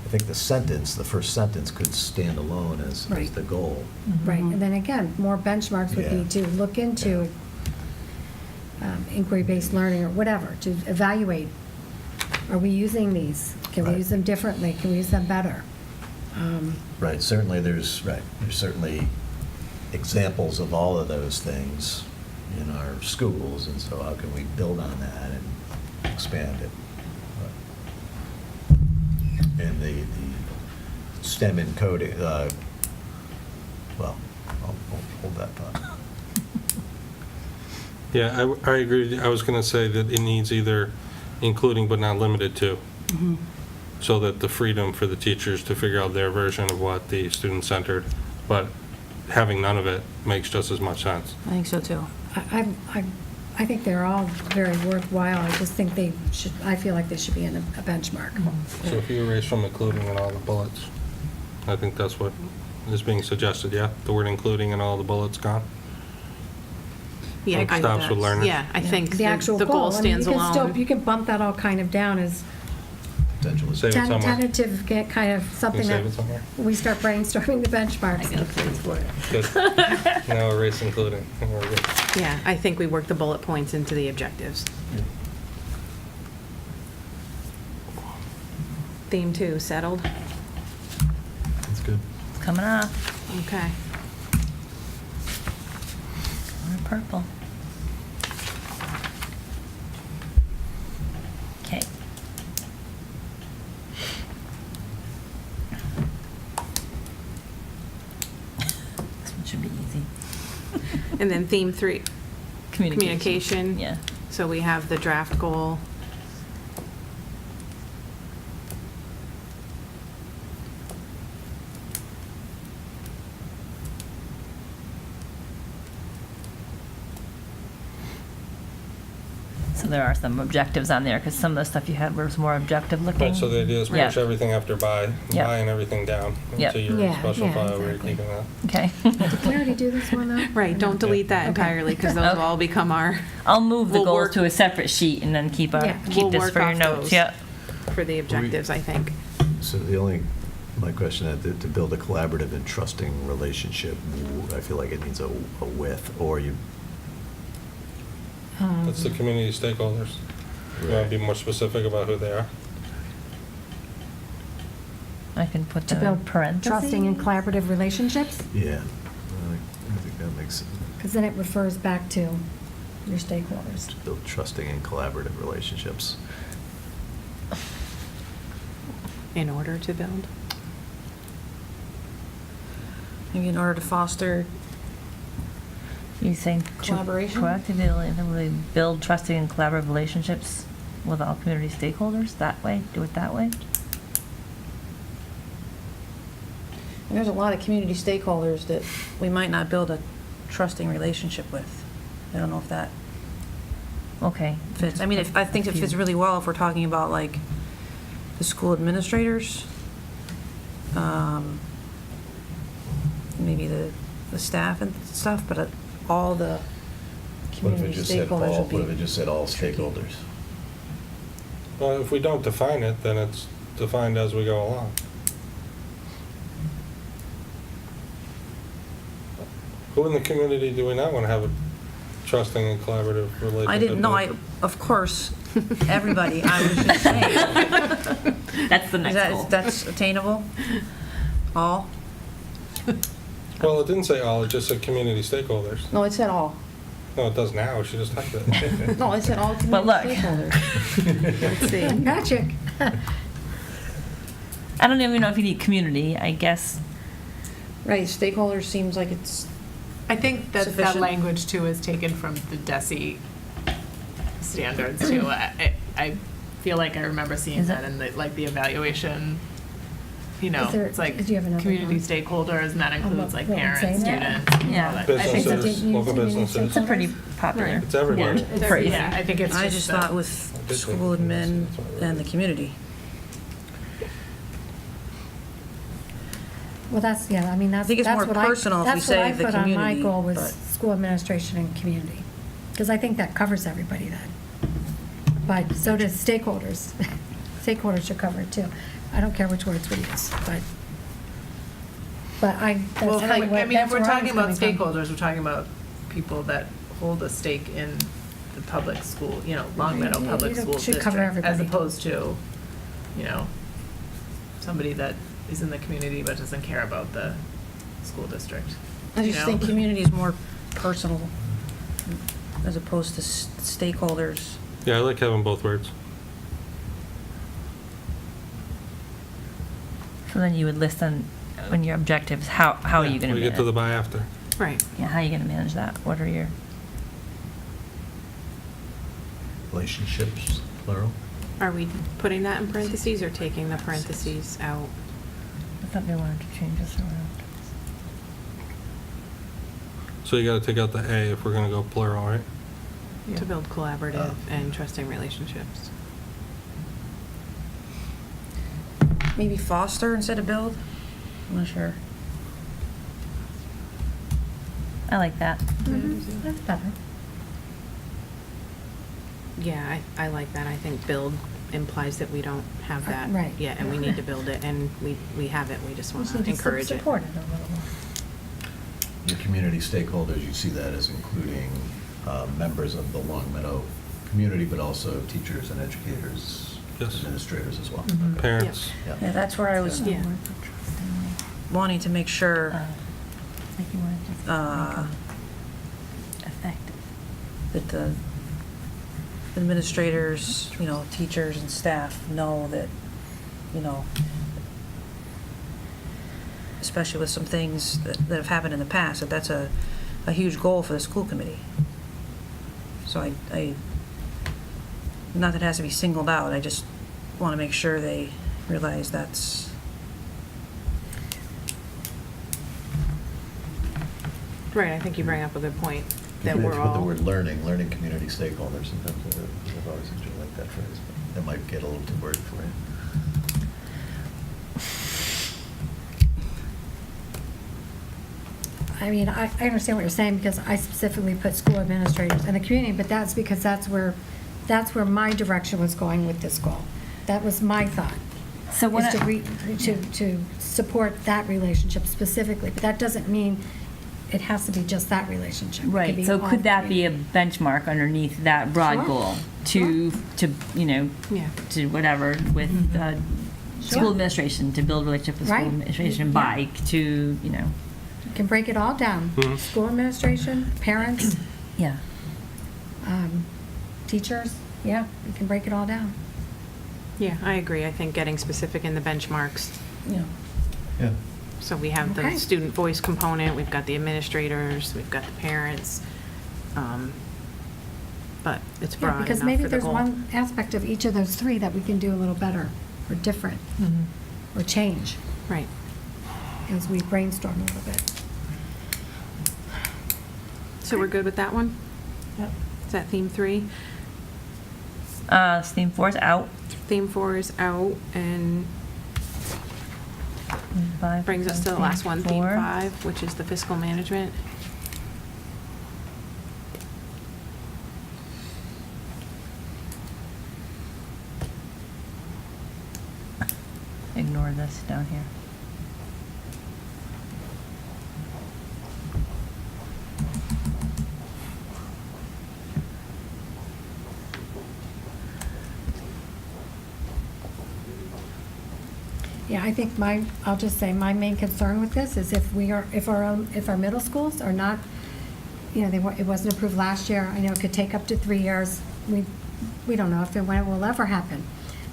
I think the first sentence could stand alone as Right. the goal. Right, and then again, more benchmarks would be Yeah. to look into inquiry-based learning or whatever, to evaluate, are we using these? Can we Right. use them differently? Can we use them better? Right, certainly there's certainly examples of all of those things in our schools, and so how can we build on that and expand it? And the STEM encoding, well, I'll hold that thought. Yeah, I agree. with you. I was going to say that it needs either including but not limited to, so that the freedom for the teachers to figure out their version of what the student-centered, but having none of it makes just as much sense. I think so too. I think they're all very worthwhile. I just think I feel like they should be in a benchmark. So if you erase from including in all the bullets, I think that's what is being suggested, yeah? The word including in all the bullets gone? Yeah, Like stops with learners? Yeah, I think The the actual the goal I mean, stands you can still- alone. You can bump that all kind of down as Potentially. Save it somewhere. tentative, get kind of Can you something that save it somewhere? we start brainstorming the benchmarks. Good. Now erase including. And we're good. Yeah, I think we work the bullet points into the objectives. Theme 2, settled? That's good. It's coming up. Okay. We're purple. Okay. This one should be easy. And then theme 3, communication. Yeah. So we have the draft goal. So there are some objectives on there, because some of the stuff you had was more objective looking. Right, so the idea is Yeah. push everything after buy, Yeah. buying everything down Yep. into your Yeah, special yeah, file where you're exactly. keeping that. Okay. Did we already do this one, though? Right, don't delete that entirely, because those will all become our, I'll move the We'll goals work- to a separate sheet and then keep Yeah. keep We'll this work for your off notes. those. Yep. for the objectives, I think. So my question is to build a collaborative and trusting relationship, I feel like it needs a width, or you, That's the community stakeholders. You want to be more specific about who they are? I can put To the build parentheses. trusting and collaborative relationships, yeah, I think that makes sense. because then it refers back to your stakeholders. To build trusting and collaborative relationships. In order to build. Maybe in order to foster You saying to Collaboration? proactively build trusting and collaborative relationships with all community stakeholders that way? Do it that way? And there's a lot of community stakeholders that we might not build a trusting relationship with. I don't know if that Okay. fits. I mean, I think it fits really well if we're talking about like the school administrators, maybe the staff and stuff, but all the What if it community just said stakeholders all, would be. what if it just said all stakeholders? Well, if we don't define it, then it's defined as we go along. Who in the community do we not want to have a trusting and collaborative relationship? I didn't know, with? of course, everybody, I was just saying. That's the next goal. That's attainable? All? Well, it didn't say all, it just said community stakeholders. No, it said all. No, it does now, she just typed it. No, it said all But look. community stakeholders. Let's see. Magic. I don't even know if you need community, I guess. Right, stakeholders seems like it's, I think that Sufficient. language too is taken from the DESI standards too. I feel like I remember seeing Is it? that in the evaluation. You know, Is there- it's like do you have another community one? stakeholders, and that includes like what I'm parents, saying? students. and all Yeah. that. I think that's Businesses, local businesses. It's a pretty popular. It's everybody. It's- Phrase. Yeah, I think it's I just just the- thought with did school think admin that's what it and the is. community. Well, that's, yeah, I mean, that's, I think it's that's more what I, personal if we that's what say I the put on my community, goal was but- school administration and community. Because I think that covers everybody then. But so does stakeholders. Stakeholders should cover it too. I don't care which words we use, but I, that's Well, kind of I what, mean, if that's we're where I talking was about coming from. stakeholders, we're talking about people that hold a stake in the public school, Long Meadow Yeah, Public it School should District. cover As everybody. opposed to, somebody that is in the community but doesn't care about the school district. I you just know? think community is more personal as opposed to stakeholders. Yeah, I like having both words. So then you would list on your objectives, how are you going to We manage? get to the buy after. Right. Yeah, how are you going to manage that? What are your, Relationships, plural? Are we putting that in parentheses or taking the parentheses out? I thought they wanted to change this around. So you got to take out the A if we're going to go plural, right? To build collaborative and trusting relationships. Maybe foster instead of build? I'm not sure. I like that. Mhm, That's better. Yeah, I like that. I think build implies that we don't have that Right. yet, and we need to build it, and we have it, we just We want should to just encourage it. support it a little more. Your community stakeholders, you see that as including members of the Long Meadow community, but also teachers and educators, Yes. administrators as well. Mm-hmm. Parents. Yeah, that's where I was Yeah. wanting to make sure Like you wanted to effective. that the administrators, teachers and staff know that, especially with some things that have happened in the past, that that's a huge goal for the school committee. So I, not that it has to be singled out, I just want to make sure they realize that's, Right, I think you bring up a good point. that Maybe we're put the all. word learning community stakeholders, sometimes I've always enjoyed like that phrase, but that might get a little too wordy for you. I mean, I understand what you're saying, because I specifically put school administrators and the community, but that's because that's where my direction was going with this goal. That was my thought. So Is to support that relationship specifically, but that doesn't mean it has to be just that relationship. It could Right, be so all could that three. be a benchmark underneath that broad Sure. goal to, you know, Yeah. to whatever with school Sure. administration, to build relationship with Right. school administration, Yeah. by, to, you know, You can break it all down. Mhm. School administration, parents, yeah. teachers, yeah, you can break it all down. Yeah, I agree. I think getting specific in the benchmarks. Yeah. Yeah. So we have the Okay. student voice component, we've got the administrators, we've got the parents. But it's Yeah, broad because enough maybe for the there's goal. one aspect of each of those three that we can do a little better, or different, or change, Right. as we brainstorm a little bit. So we're good with that one? Yep. Is that theme 3? Theme 4 is out. Theme 4 is out, and brings us to the last one, theme 5, which is the fiscal management. Ignore this down here. Yeah, I think I'll just say, my main concern with this is if our middle schools are not, it wasn't approved last year. I know it could take up to 3 years. We don't know if and when it will ever happen.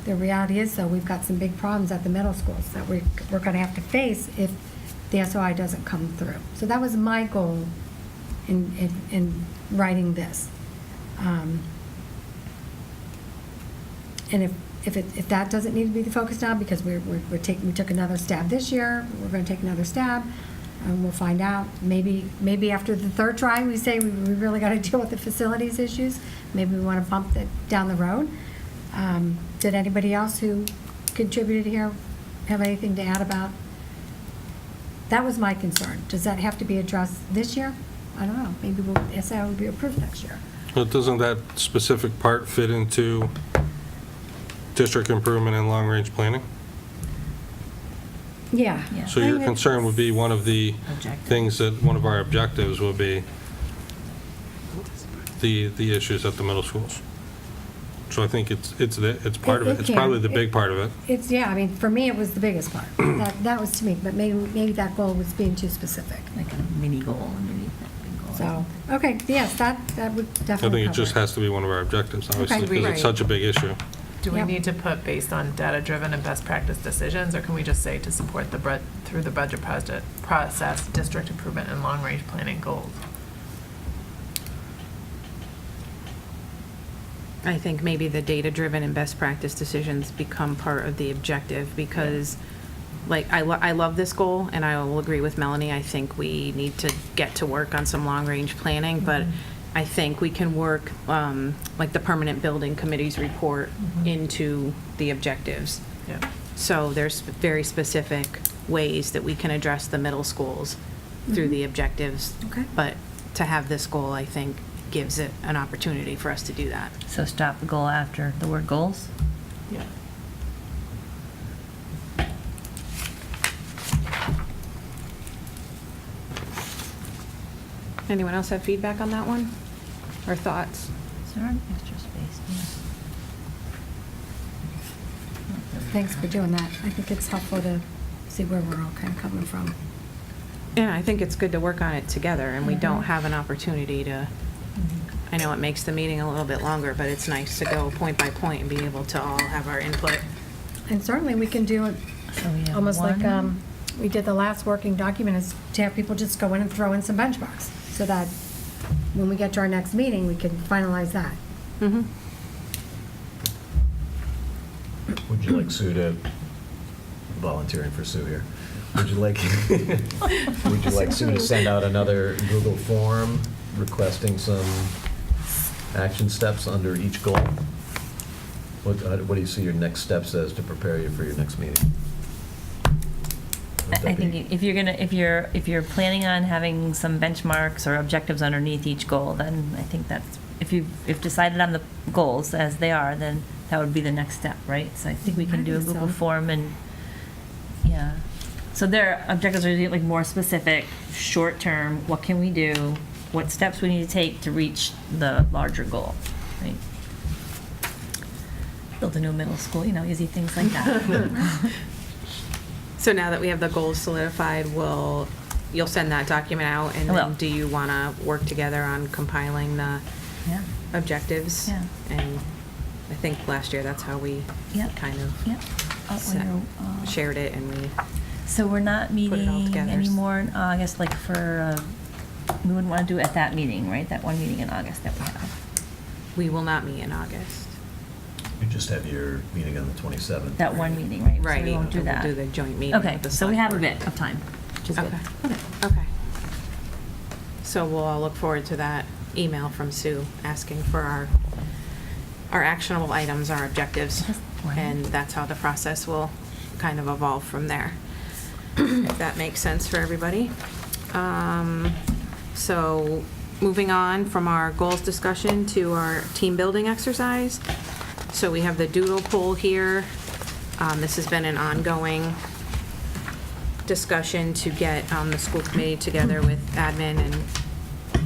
The reality is, though, we've got some big problems at the middle schools that we're going to have to face if the SOI doesn't come through. So that was my goal in writing this. And if that doesn't need to be the focus now, because we took another stab this year, we're going to take another stab, and we'll find out. Maybe after the third try, we say we really got to deal with the facilities issues. Maybe we want to bump that down the road. Did anybody else who contributed here have anything to add about? That was my concern. Does that have to be addressed this year? I don't know. Maybe SIO will be approved next year. But doesn't that specific part fit into district improvement and long-range planning? Yeah. So your concern would be one of the things that, one of our objectives would be the issues at the middle schools. So I think it's part of it. It's probably the big part of it. I mean, for me, it was the biggest part. That was to me, but maybe that goal was being too specific. Like a mini goal underneath that big goal. So, okay, yes, that would I definitely think it just cover has to be one of our objectives, obviously, Okay. because Right. it's such a big issue. Do we Yep. need to put based on data-driven and best practice decisions, or can we just say to support through the budget process, district improvement and long-range planning goals? I think maybe the data-driven and best practice decisions become part of the objective, because, like, I love this goal, and I will agree with Melanie. I think we need to get to work on some long-range planning, but I think we can work, like, the permanent building committee's report into the objectives. Yeah. So there's very specific ways that we can address the middle schools through the objectives. Okay. But to have this goal, I think, gives it an opportunity for us to do that. So stop the goal after the word goals? Yeah. Anyone else have feedback on that one? Or thoughts? Is there an extra space? Thanks for doing that. I think it's helpful to see where we're all kind of coming from. Yeah, I think it's good to work on it together, and we don't have an opportunity to, I know it makes the meeting a little bit longer, but it's nice to go point by point and be able to all have our input. And certainly, we can do it So we have almost like one. we did the last working document, is to have people just go in and throw in some benchmarks, so that when we get to our next meeting, we can finalize that. Mm-hmm. Would you like Sue to, volunteering for Sue here, would you like Sue to send out another Google form requesting some action steps under each goal? What do you see your next steps as to prepare you for your next meeting? Would that I think be- if you're planning on having some benchmarks or objectives underneath each goal, then I think that's, if you've decided on the goals as they are, then that would be the next step, right? So I think we can I do a think Google so. form and, yeah. So their objectives are like more specific, short term, what can we do? What steps we need to take to reach the larger goal, right? Build a new middle school, easy things like that. So now that we have the goals solidified, you'll send that document out, and I will. then do you want to work together on compiling the Yeah, objectives? Yeah. And I think last year, that's how we Yep. kind of yep. shared it, and we, So we're not Put it all meeting together. anymore in August, like for, we wouldn't want to do it at that meeting, right? That one meeting in August that we have. we will not meet in August. You just have your meeting on the 27th. That one meeting, right? So Right. we won't do that. We'll do the joint meeting Okay, with the so we select have a board. bit of time, which is good. Okay. Okay. So we'll all look forward to that email from Sue asking for our actionable items, our objectives. Right. And that's how the process will kind of evolve from there. If that makes sense for everybody. So moving on from our goals discussion to our team building exercise. So we have the doodle poll here. This has been an ongoing discussion to get the school committee together with admin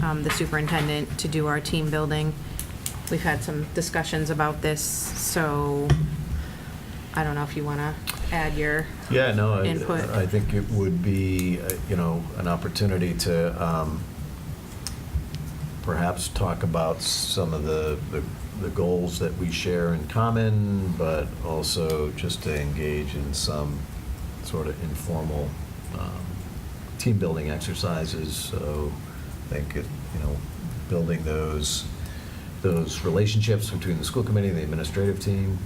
and the superintendent to do our team building. We've had some discussions about this, so I don't know if you want to add your Yeah, no, input. I think it would be, an opportunity to perhaps talk about some of the goals that we share in common, but also just to engage in some sort of informal team-building exercises. So I think, building those relationships between the school committee and the administrative team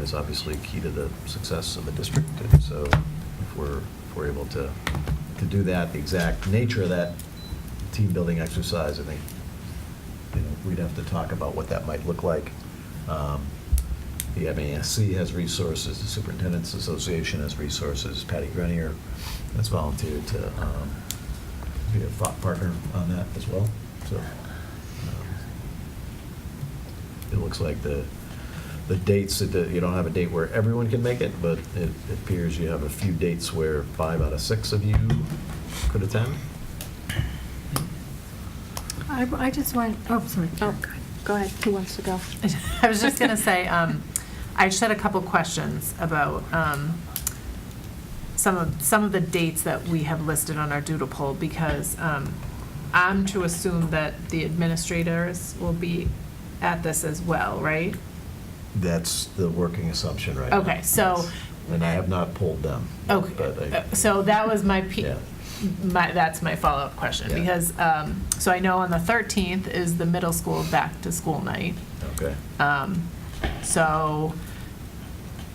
is obviously key to the success of the district. And so if we're able to do that, the exact nature of that team-building exercise, I think, we'd have to talk about what that might look like. The MASC has resources, the Superintendent's Association has resources. Patty Grenier has volunteered to be a thought partner on that as well. So it looks like the dates, that you don't have a date where everyone can make it, but it appears you have a few dates where 5 out of 6 of you could attend. I just want, sorry. Oh, go ahead. Who wants to go? I was just going to say, I just had a couple questions about some of the dates that we have listed on our doodle poll, because I'm to assume that the administrators will be at this as well, right? That's the working assumption right now. Okay, so- And I have not polled them. Okay, but so that was my, Yeah. that's my follow-up question, Yeah. because, so I know on the 13th is the middle school back-to-school night. Okay. So,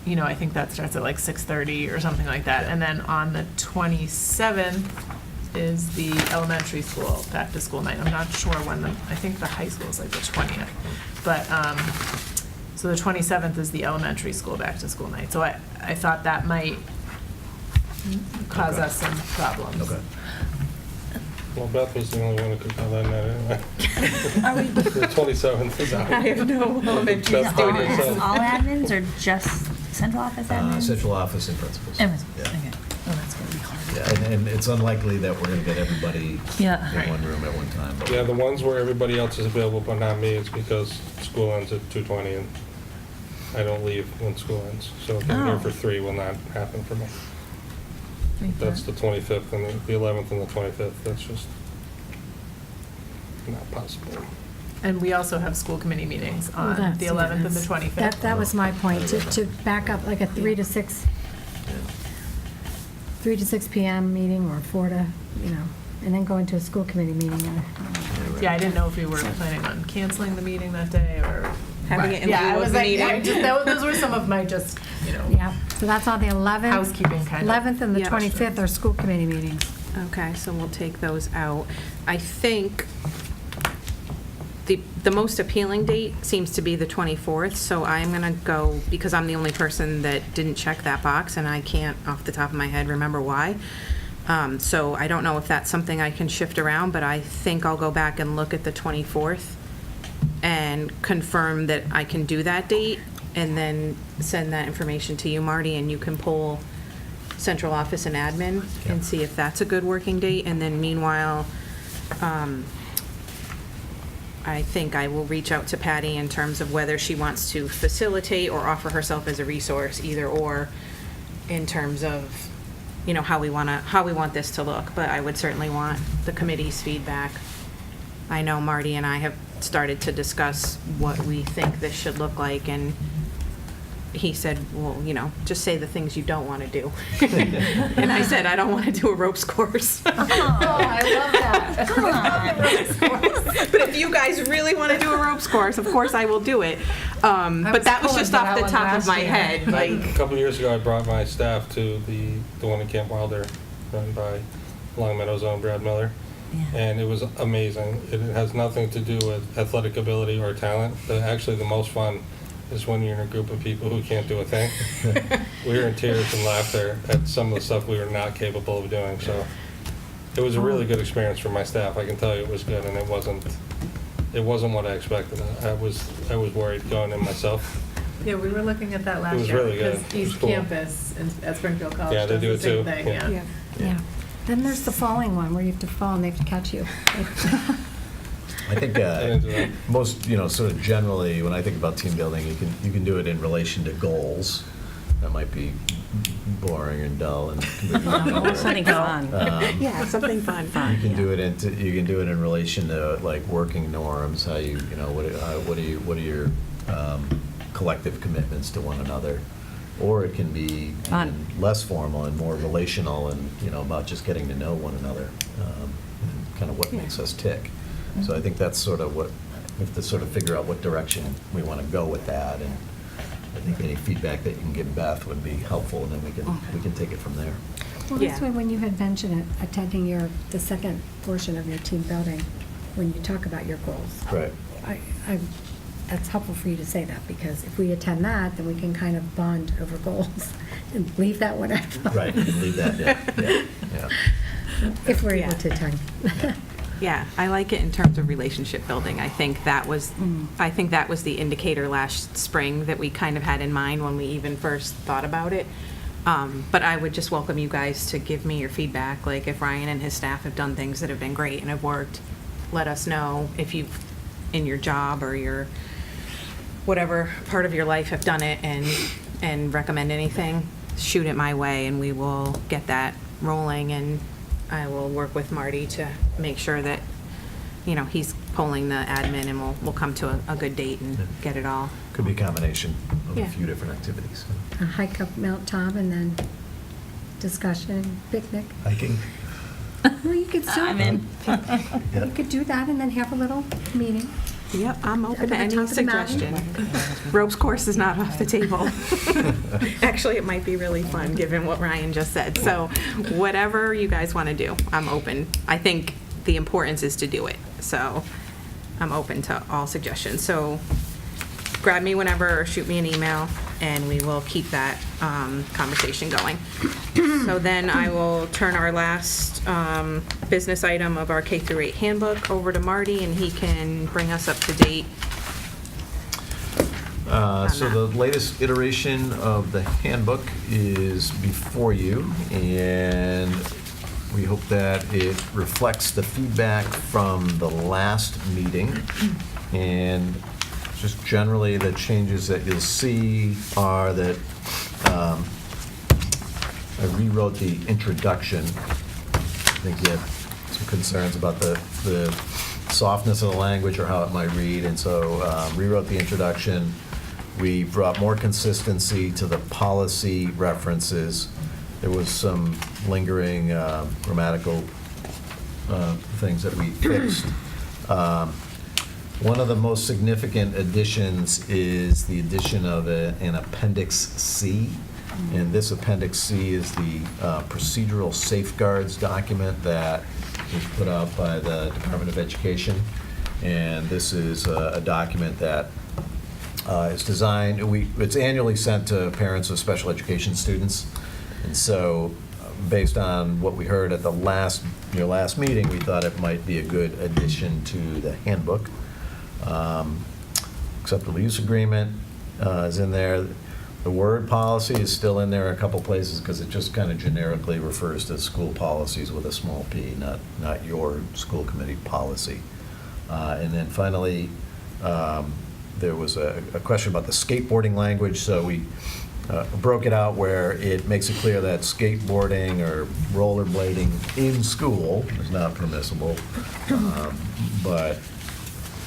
I think that starts at like 6:30 or something like that. Yeah. And then on the 27th is the elementary school back-to-school night. I'm not sure when I think the high school is like the 20th. But, so the 27th is the elementary school back-to-school night. So I thought that might cause Okay. us some problems. Okay. Well, Beth was the only one who could call that night anyway. The 27th is out. I have no elementary Beth told students. herself. All admins or just central office admins? Central office and principals. Okay, Yeah. well, that's gonna be hard. Yeah, and it's unlikely that we're going to get everybody Yeah. in one room at one time. but- Yeah, the ones where everybody else is available but not me, it's because school ends at 2:20 and I don't leave when school ends. So being Oh. here for 3 will not happen for me. That's the 25th and the 11th and the 25th. That's just not possible. And we also have school committee meetings Well, on that's- the yeah, 11th and the that's- 25th. That was my point, to back up like a 3 to 6, 3 to 6 PM meeting, or 4 to, and then go into a school committee meeting. Yeah, I didn't know if we were planning on canceling the meeting that day or. Having it in Yeah, I lieu was of the like, meeting. those were some of my just, Yeah, so that's on the 11th. housekeeping kind of. 11th and the Yeah. 25th are school committee meetings. Okay, so we'll take those out. I think the most appealing date seems to be the 24th, so I'm going to go, because I'm the only person that didn't check that box, and I can't, off the top of my head, remember why. So I don't know if that's something I can shift around, but I think I'll go back and look at the 24th and confirm that I can do that date, and then send that information to you, Marty, and you can poll central office and admin and see if that's a good working date. And then meanwhile, I think I will reach out to Patty in terms of whether she wants to facilitate or offer herself as a resource, either or, in terms of, how we want this to look. But I would certainly want the committee's feedback. I know Marty and I have started to discuss what we think this should look like, and he said, well, just say the things you don't want to do. And I said, I don't want to do a ropes course. Oh, I love that. Come on. But if you guys really want to do a ropes course, of course I will do it. But that was just off the top of my head. A couple of years ago, I brought my staff to the one in Camp Wilder, run by Long Meadow's own Brad Miller. And it was amazing. It has nothing to do with athletic ability or talent. Actually, the most fun is when you're in a group of people who can't do a thing. We were in tears and laughter at some of the stuff we were not capable of doing. So it was a really good experience for my staff. I can tell you it was good, and it wasn't what I expected. I was worried going in myself. Yeah, we were looking at that last It was year. really good. Because It was East cool. Campus at Springfield College Yeah, they does do the it same too. thing, Yeah. Yeah. Then there's the falling one, where you have to fall and they have to catch you. I think didn't do that. most, sort of generally, when I think about team building, you can do it in relation to goals. That might be boring and dull and completely ignored. Something fun. Yeah, something fun. You can do it in relation to like working norms, how what are your collective commitments to one another, or it can be Fun. even less formal and more relational and about just getting to know one another, and kind of what makes us tick. So I think that's sort of what we have to sort of figure out what direction we want to go with that, and I think any feedback that you can give Beth would be helpful, and then we can take it from there. Well, Yeah. that's why when you had mentioned it, attending the second portion of your team building, when you talk about your goals. Right. That's helpful for you to say that, because if we attend that, then we can kind of bond over goals and leave that one out. Right, you can leave that, yeah. If we're able Yeah. to attend. Yeah, I like it in terms of relationship building. I think that was the indicator last spring that we kind of had in mind when we even first thought about it. But I would just welcome you guys to give me your feedback. Like, if Ryan and his staff have done things that have been great and have worked, let us know. If you've, in your job or your whatever part of your life, have done it and recommend anything, shoot it my way, and we will get that rolling. And I will work with Marty to make sure that, he's polling the admin, and we'll come to a good date and get it all. Could be a combination of Yeah. a few different activities. A hike up Mount Tom and then discussion, picnic. Hiking. Well, you could still. I'm in. You could do that and then have a little meeting. Yep, I'm open to At the any top of the mountain. suggestion. Ropes course is not off the table. Actually, it might be really fun, given what Ryan just said. So whatever you guys want to do, I'm open. I think the importance is to do it. So I'm open to all suggestions. So grab me whenever or shoot me an email, and we will keep that conversation going. So then I will turn our last business item of our K-8 handbook over to Marty, and he can bring us up to date. So the latest iteration of the handbook is before you, and we hope that it reflects the feedback from the last meeting. And just generally, the changes that you'll see are that I rewrote the introduction. I think you had some concerns about the softness of the language or how it might read, and so rewrote the introduction. We brought more consistency to the policy references. There was some lingering grammatical things that we fixed. One of the most significant additions is the addition of an Appendix C. And this Appendix C is the procedural safeguards document that was put out by the Department of Education. And this is a document that is designed, it's annually sent to parents of special education students. And so, based on what we heard at your last meeting, we thought it might be a good addition to the handbook. Acceptable use agreement is in there. The word policy is still in there a couple places because it just kind of generically refers to school policies with a small p, not your school committee policy. And then finally, there was a question about the skateboarding language, so we broke it out where it makes it clear that skateboarding or rollerblading in school is not permissible, but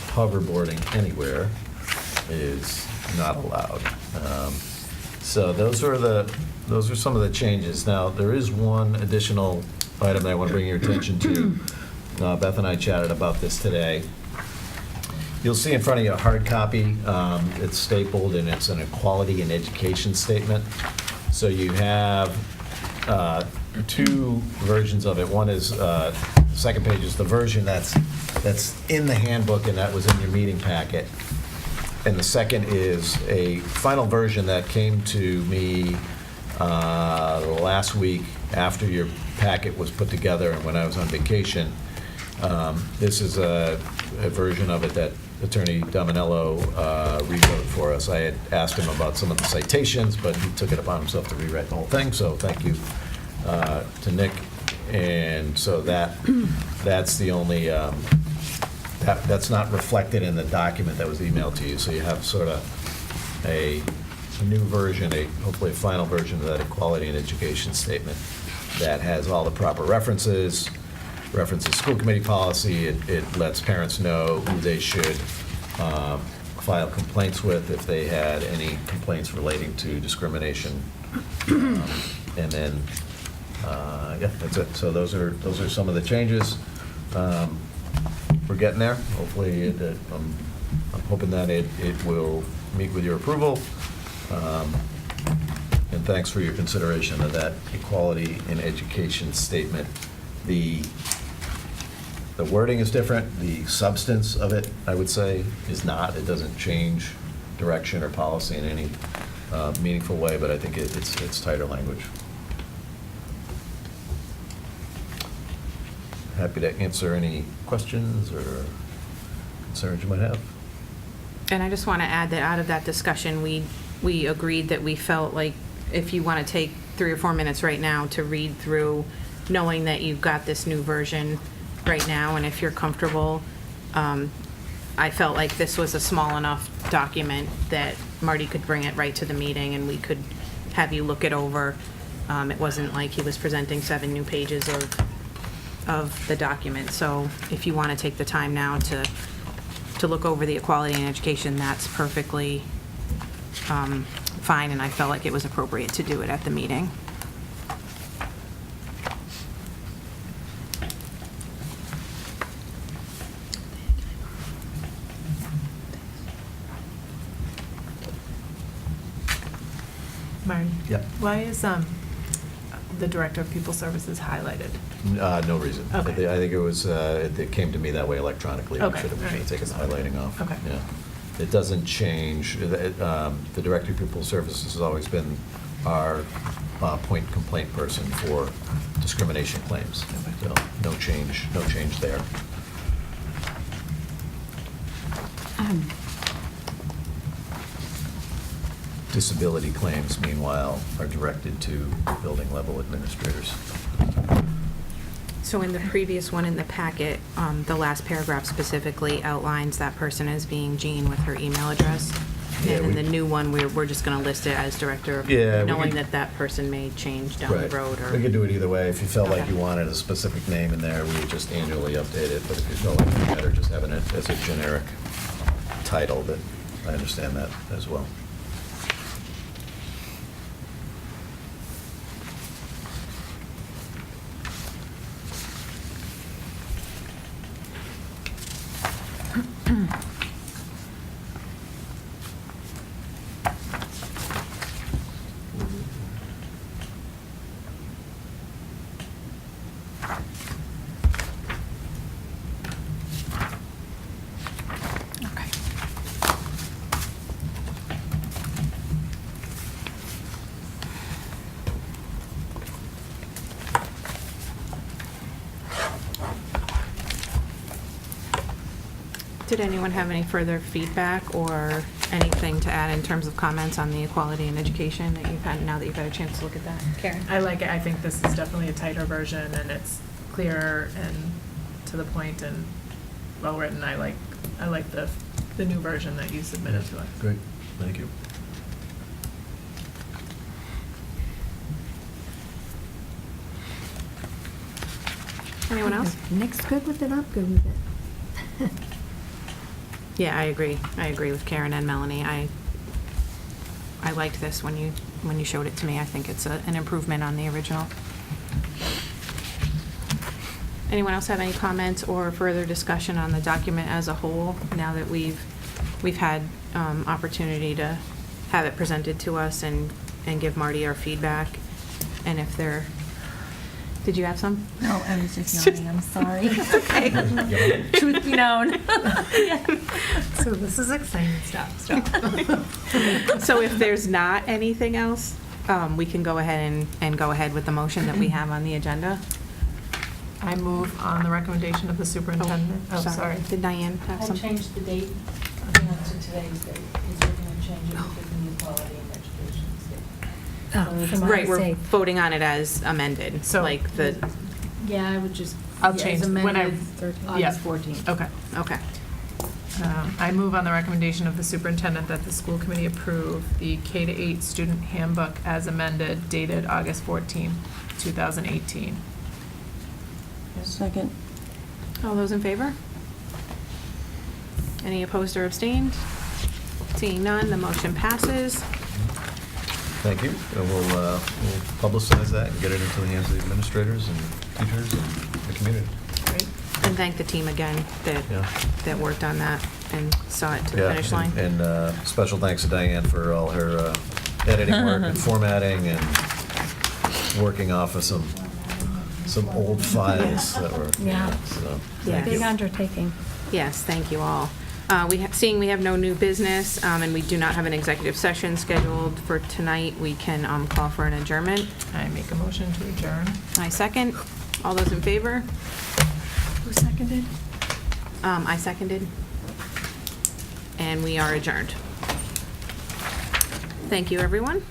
hoverboarding anywhere is not allowed. So those are some of the changes. Now, there is one additional item that I want to bring your attention to. Beth and I chatted about this today. You'll see in front of you a hard copy. It's stapled, and it's an equality and education statement. So you have two versions of it. One is, second page is the version that's in the handbook, and that was in your meeting packet. And the second is a final version that came to me last week after your packet was put together and when I was on vacation. This is a version of it that Attorney Dominello rewrote for us. I had asked him about some of the citations, but he took it upon himself to rewrite the whole thing, so thank you to Nick. And so that's the only, that's not reflected in the document that was emailed to you, so you have sort of a new version, hopefully a final version of that equality and education statement that has all the proper references school committee policy. It lets parents know who they should file complaints with if they had any complaints relating to discrimination. And then, yeah, that's it. So those are some of the changes. We're getting there. Hopefully, I'm hoping that it will meet with your approval. And thanks for your consideration of that equality in education statement. The wording is different. The substance of it, I would say, is not. It doesn't change direction or policy in any meaningful way, but I think it's tighter language. Happy to answer any questions or concerns you might have. And I just want to add that out of that discussion, we agreed that we felt like if you want to take 3 or 4 minutes right now to read through, knowing that you've got this new version right now, and if you're comfortable, I felt like this was a small enough document that Marty could bring it right to the meeting and we could have you look it over. It wasn't like he was presenting 7 new pages of the document. So if you want to take the time now to look over the equality in education, that's perfectly fine, and I felt like it was appropriate to do it at the meeting. Marty? Yep. Why is the Director of Pupil Services highlighted? No reason. Okay. I think it was, it came to me that way electronically. Okay, We should all right. have taken the highlighting off. Okay. Yeah. It doesn't change. The Director of Pupil Services has always been our point complaint person for discrimination claims. So no change there. Disability claims, meanwhile, are directed to building level administrators. So in the previous one in the packet, the last paragraph specifically outlines that person as being Jean with her email address. Yeah, And in we- the new one, we're just going to list it as director, Yeah, we knowing could- that that person may change down the Right. road. Or We could do it either way. If you felt like Okay. you wanted a specific name in there, we would just annually update it. But if you felt like it's better just having it as a generic title, then I understand that as well. Did anyone have any further feedback or anything to add in terms of comments on the equality in education that you've had, now that you've had a chance to look at that? Karen? I like it. I think this is definitely a tighter version, and it's clearer and to the point and well-written. I like the new version that you submitted to us. Great, thank you. Anyone else? Nick's good with it, I'm good with it. Yeah, I agree. I agree with Karen and Melanie. I liked this when you showed it to me. I think it's an improvement on the original. Anyone else have any comments or further discussion on the document as a whole, now that we've had opportunity to have it presented to us and give Marty our feedback? And if there, did you have some? No, I was just yawning, I'm sorry. Okay. Truth be known. So this is exciting stuff. Stop. So if there's not anything else, we can go ahead and go ahead with the motion that we have on the agenda. I move on the recommendation of the superintendent. Oh, sorry. Did Diane have I some? changed the date, to today's date, because we're going to change it because of the equality in education. For my Right, we're sake. voting on it as amended, So- like the, Yeah, I would just. I'll yeah, change as when I- amended yeah. August 14th. Okay. okay. I move on the recommendation of the superintendent that the school committee approve the K-8 student handbook as amended dated August 14th, 2018. Second. All those in favor? Any opposed or abstained? Seeing none, the motion passes. Thank you, and we'll publicize that and get it into the hands of the administrators and teachers and the community. Great. And thank the team again Yeah. that worked on that and saw it to the Yeah, finish line. And special thanks to Diane for all her editing work and formatting and working off of some old files that were, Yeah. so, Yeah. thank Big you. undertaking. Yes, thank you all. Seeing we have no new business, and we do not have an executive session scheduled for tonight, we can call for an adjournment. I make a motion to adjourn. I second. All those in favor? Who seconded? I seconded. And we are adjourned. Thank you, everyone.